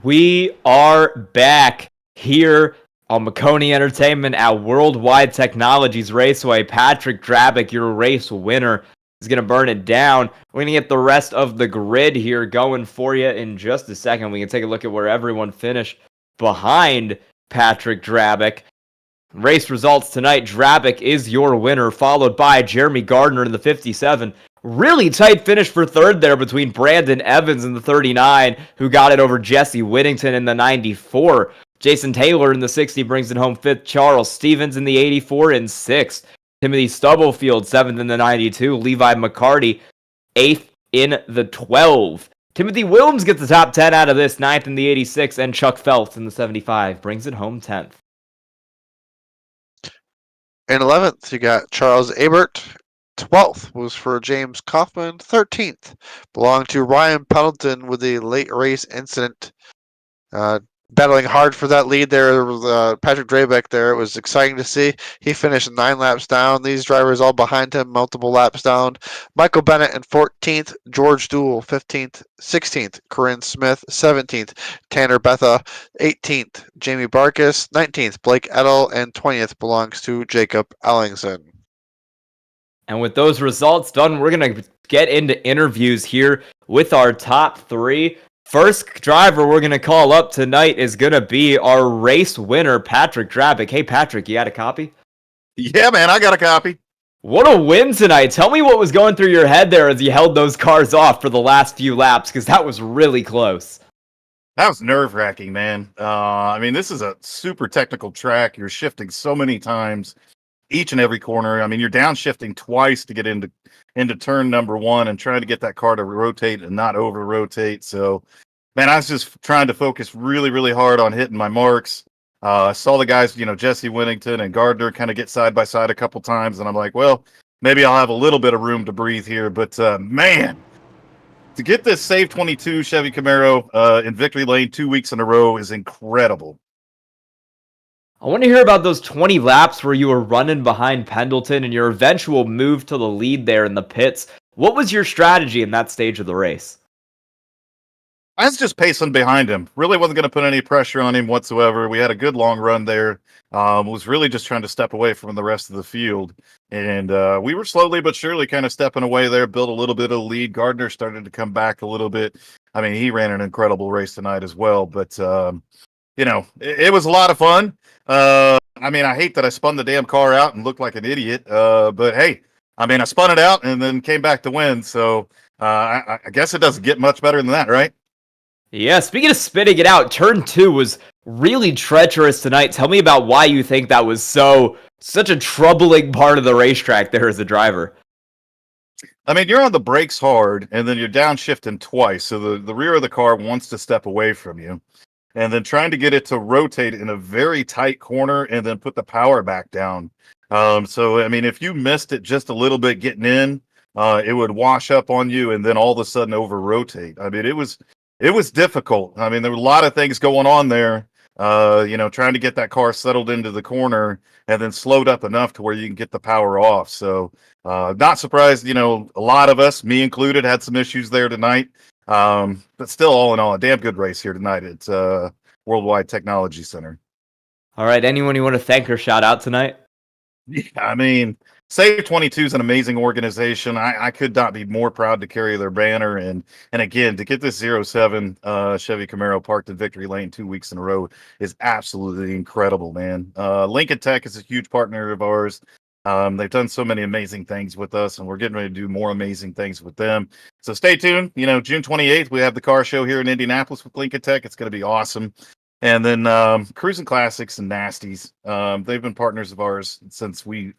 We are back here on Maconi Entertainment at Worldwide Technologies Raceway. Patrick Drabick, your race winner, is going to burn it down. We're going to get the rest of the grid here going for you in just a second. We can take a look at where everyone finished behind Patrick Drabick. Race results tonight, Drabick is your winner, followed by Jeremy Gardner in the 57. Really tight finish for third there between Brandon Evans in the 39, who got it over Jesse Whittington in the 94. Jason Taylor in the 60 brings it home fifth. Charles Stevens in the 84 in sixth. Timothy Stubblefield, 7th in the 92. Levi McCarty, 8th in the 12. Timothy Williams gets the top 10 out of this, 9th in the 86. And Chuck Phelps in the 75 brings it home 10th. In 11th, you got Charles Abert. 12th was for James Kaufman. 13th belonged to Ryan Pendleton with a late race incident. Battling hard for that lead there with Patrick Drabick there. It was exciting to see. He finished 9 laps down. These drivers all behind him, multiple laps down. Michael Bennett in 14th. George Dool, 15th. 16th. Corinne Smith, 17th. Tanner Betha, 18th. Jamie Barkus, 19th. Blake Edel, and 20th belongs to Jacob Ellingson. And with those results done, we're going to get into interviews here with our top 3. First driver we're going to call up tonight is going to be our race winner, Patrick Drabick. Hey, Patrick, you got a copy? Yeah, man, I got a copy. What a win tonight. Tell me what was going through your head there as you held those cars off for the last few laps, because that was really close. That was nerve-wracking, man. I mean, this is a super technical track. You're shifting so many times, each and every corner. I mean, you're downshifting twice to get into turn number 1 and trying to get that car to rotate and not over-rotate. So, man, I was just trying to focus really, really hard on hitting my marks. I saw the guys, Jesse Whittington and Gardner kind of get side by side a couple times, and I'm like, well, maybe I'll have a little bit of room to breathe here. But, man, to get this Save 22 Chevy Camaro in victory lane 2 weeks in a row is incredible. I want to hear about those 20 laps where you were running behind Pendleton and your eventual move to the lead there in the pits. What was your strategy in that stage of the race? I was just pacing behind him. Really wasn't going to put any pressure on him whatsoever. We had a good long run there. Was really just trying to step away from the rest of the field. And we were slowly but surely kind of stepping away there, built a little bit of lead. Gardner started to come back a little bit. I mean, he ran an incredible race tonight as well. But, it was a lot of fun. I mean, I hate that I spun the damn car out and looked like an idiot. But hey, I mean, I spun it out and then came back to win. So I guess it doesn't get much better than that, right? Yeah, speaking of spinning it out, turn 2 was really treacherous tonight. Tell me about why you think that was such a troubling part of the racetrack there as a driver. I mean, you're on the brakes hard, and then you're downshifting twice. So the rear of the car wants to step away from you. And then trying to get it to rotate in a very tight corner and then put the power back down. So, I mean, if you missed it just a little bit getting in, it would wash up on you and then all of a sudden over-rotate. I mean, it was difficult. I mean, there were a lot of things going on there, trying to get that car settled into the corner and then slowed up enough to where you can get the power off. So not surprised, a lot of us, me included, had some issues there tonight. But still, all in all, a damn good race here tonight at Worldwide Technology Center. All right, anyone you want to thank or shout out tonight? Yeah, I mean, Save 22 is an amazing organization. I could not be more proud to carry their banner. And again, to get this 07 Chevy Camaro parked in victory lane 2 weeks in a row is absolutely incredible, man. Lincoln Tech is a huge partner of ours. They've done so many amazing things with us, and we're getting ready to do more amazing things with them. So stay tuned. June 28th, we have the car show here in Indianapolis with Lincoln Tech. It's going to be awesome. And then Cruisin Classics and Nasties. They've been partners of ours since we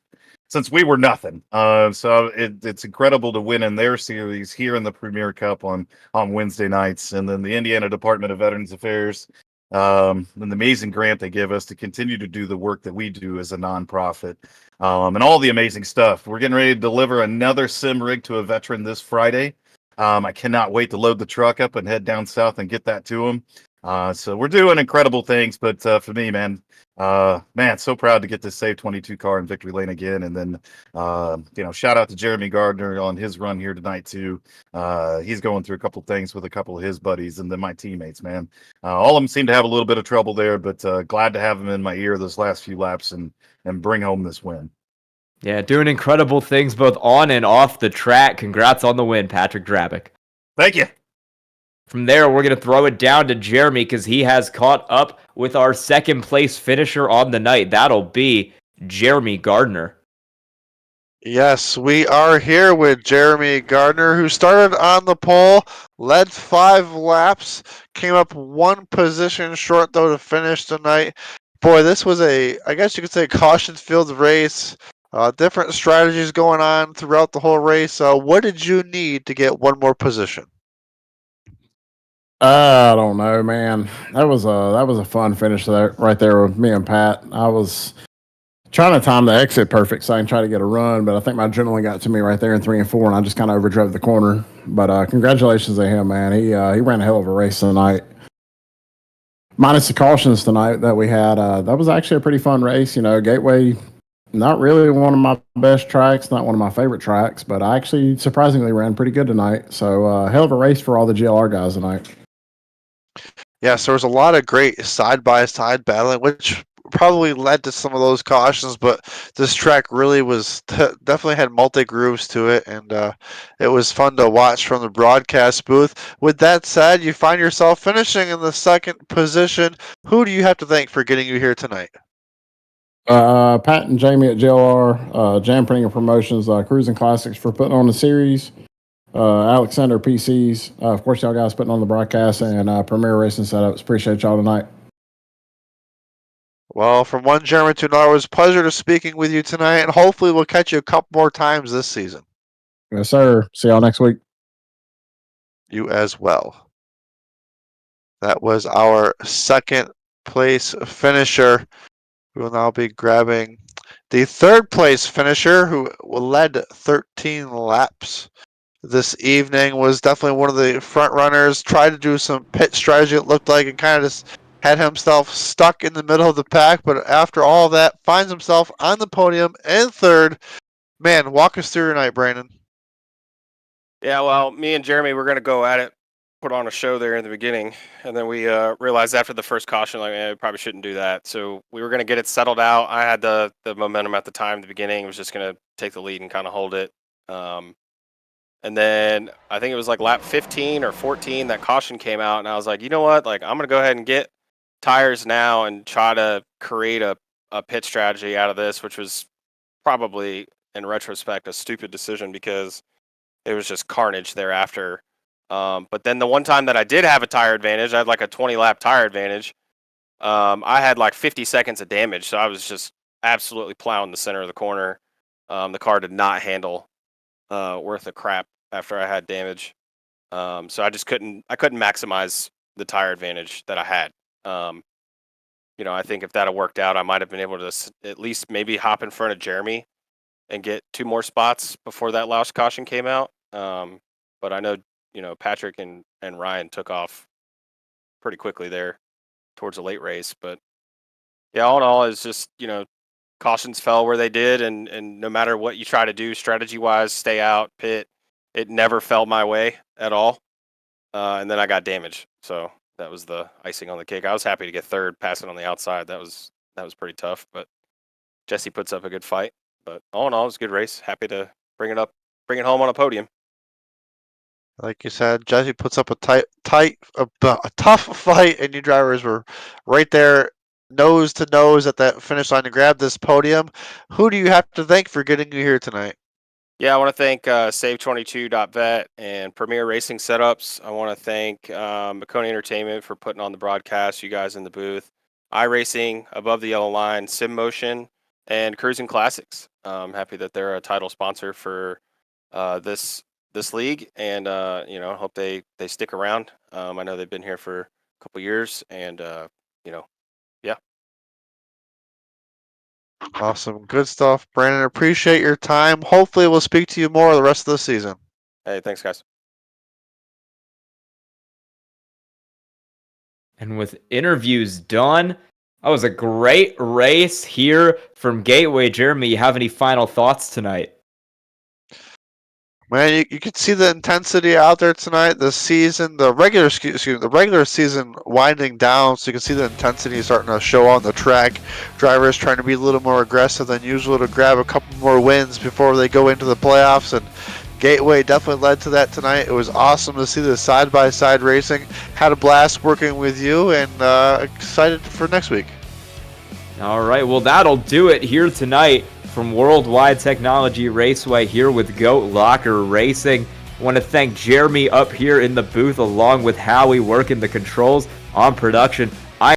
were nothing. So it's incredible to win in their series here in the Premier Cup on Wednesday nights, and then the Indiana Department of Veterans Affairs, an amazing grant they give us to continue to do the work that we do as a nonprofit, and all the amazing stuff. We're getting ready to deliver another sim rig to a veteran this Friday. I cannot wait to load the truck up and head down south and get that to him. So we're doing incredible things, but for me, man, so proud to get this Save 22 car in victory lane again. And then, shout out to Jeremy Gardner on his run here tonight too. He's going through a couple things with a couple of his buddies, and then my teammates, man. All of them seem to have a little bit of trouble there, but glad to have him in my ear those last few laps and bring home this win. Yeah, doing incredible things both on and off the track. Congrats on the win, Patrick Drabick. Thank you. From there, we're going to throw it down to Jeremy because he has caught up with our second place finisher on the night. That'll be Jeremy Gardner. Yes, we are here with Jeremy Gardner, who started on the pole, led 5 laps, came up 1 position short, though, to finish tonight. Boy, this was I guess you could say, caution-filled race. Different strategies going on throughout the whole race. What did you need to get 1 more position? I don't know, man. That was a fun finish there, right there with me and Pat. I was trying to time the exit perfect so I can try to get a run, but I think my adrenaline got to me right there in 3 and 4, and I just kind of overdrove the corner. But congratulations to him, man. He ran a hell of a race tonight. Minus the cautions tonight that we had, that was actually a pretty fun race. Gateway, not really one of my best tracks, not one of my favorite tracks, but I actually surprisingly ran pretty good tonight. So hell of a race for all the GLR guys tonight. Yes, there was a lot of great side-by-side battling, which probably led to some of those cautions, but this track really was definitely had multi-grooves to it, and it was fun to watch from the broadcast booth. With that said, you find yourself finishing in the 2nd position. Who do you have to thank for getting you here tonight? Pat and Jamie at JLR, Jam Printing and Promotions, Cruisin Classics for putting on the series. Alexander PCs, of course, y'all guys putting on the broadcast, and Premier Racing Setups. Appreciate y'all tonight. Well, from one Jeremy to another, it was a pleasure to speaking with you tonight, and hopefully we'll catch you a couple more times this season. Yes, sir. See y'all next week. You as well. That was our 2nd place finisher. We will now be grabbing the 3rd place finisher, who led 13 laps this evening, was definitely one of the front runners, tried to do some pit strategy, it looked like, and kind of just had himself stuck in the middle of the pack, but after all that, finds himself on the podium in 3rd. Man, walk us through your night, Brandon. Yeah, well, me and Jeremy were going to go at it, put on a show there in the beginning, and then we realized after the first caution, like, we probably shouldn't do that. So we were going to get it settled out. I had the momentum at the time, the beginning, was just going to take the lead and kind of hold it. And then I think it was like lap 15 or 14 that caution came out, and I was like, you know what? Like, I'm going to go ahead and get tires now and try to create a pit strategy out of this, which was probably, in retrospect, a stupid decision because it was just carnage thereafter. But then the one time that I did have a tire advantage, I had like a 20-lap tire advantage. I had like 50 seconds of damage, so I was just absolutely plowing the center of the corner. The car did not handle worth a crap after I had damage. So I just couldn't maximize the tire advantage that I had. I think if that had worked out, I might have been able to at least maybe hop in front of Jeremy and get 2 more spots before that last caution came out. But I know, Patrick and Ryan took off pretty quickly there towards the late race. But yeah, all in all, it's just, cautions fell where they did. And no matter what you try to do strategy wise, stay out, pit, it never fell my way at all. And then I got damaged. So that was the icing on the cake. I was happy to get 3rd, passing on the outside. That was pretty tough, but Jesse puts up a good fight. But all in all, it was a good race. Happy to bring it home on a podium. Like you said, Jesse puts up a tough fight, and you drivers were right there, nose to nose at that finish line to grab this podium. Who do you have to thank for getting you here tonight? Yeah, I want to thank Save22.vet and Premier Racing Setups. I want to thank Maconi Entertainment for putting on the broadcast, you guys in the booth, iRacing, Above the Yellow Line, Sim Motion, and Cruisin Classics. I'm happy that they're a title sponsor for this league, and hope they stick around. I know they've been here for a couple years, and yeah. Awesome. Good stuff, Brandon. Appreciate your time. Hopefully, we'll speak to you more the rest of the season. Hey, thanks, guys. And with interviews done, that was a great race here from Gateway. Jeremy, you have any final thoughts tonight? Man, you can see the intensity out there tonight. The regular season winding down, so you can see the intensity starting to show on the track. Drivers trying to be a little more aggressive than usual to grab a couple more wins before they go into the playoffs, and Gateway definitely led to that tonight. It was awesome to see the side-by-side racing. Had a blast working with you, and excited for next week. All right, well, that'll do it here tonight from Worldwide Technology Raceway here with GoatLocker Racing. I want to thank Jeremy up here in the booth along with Howie working the controls on production.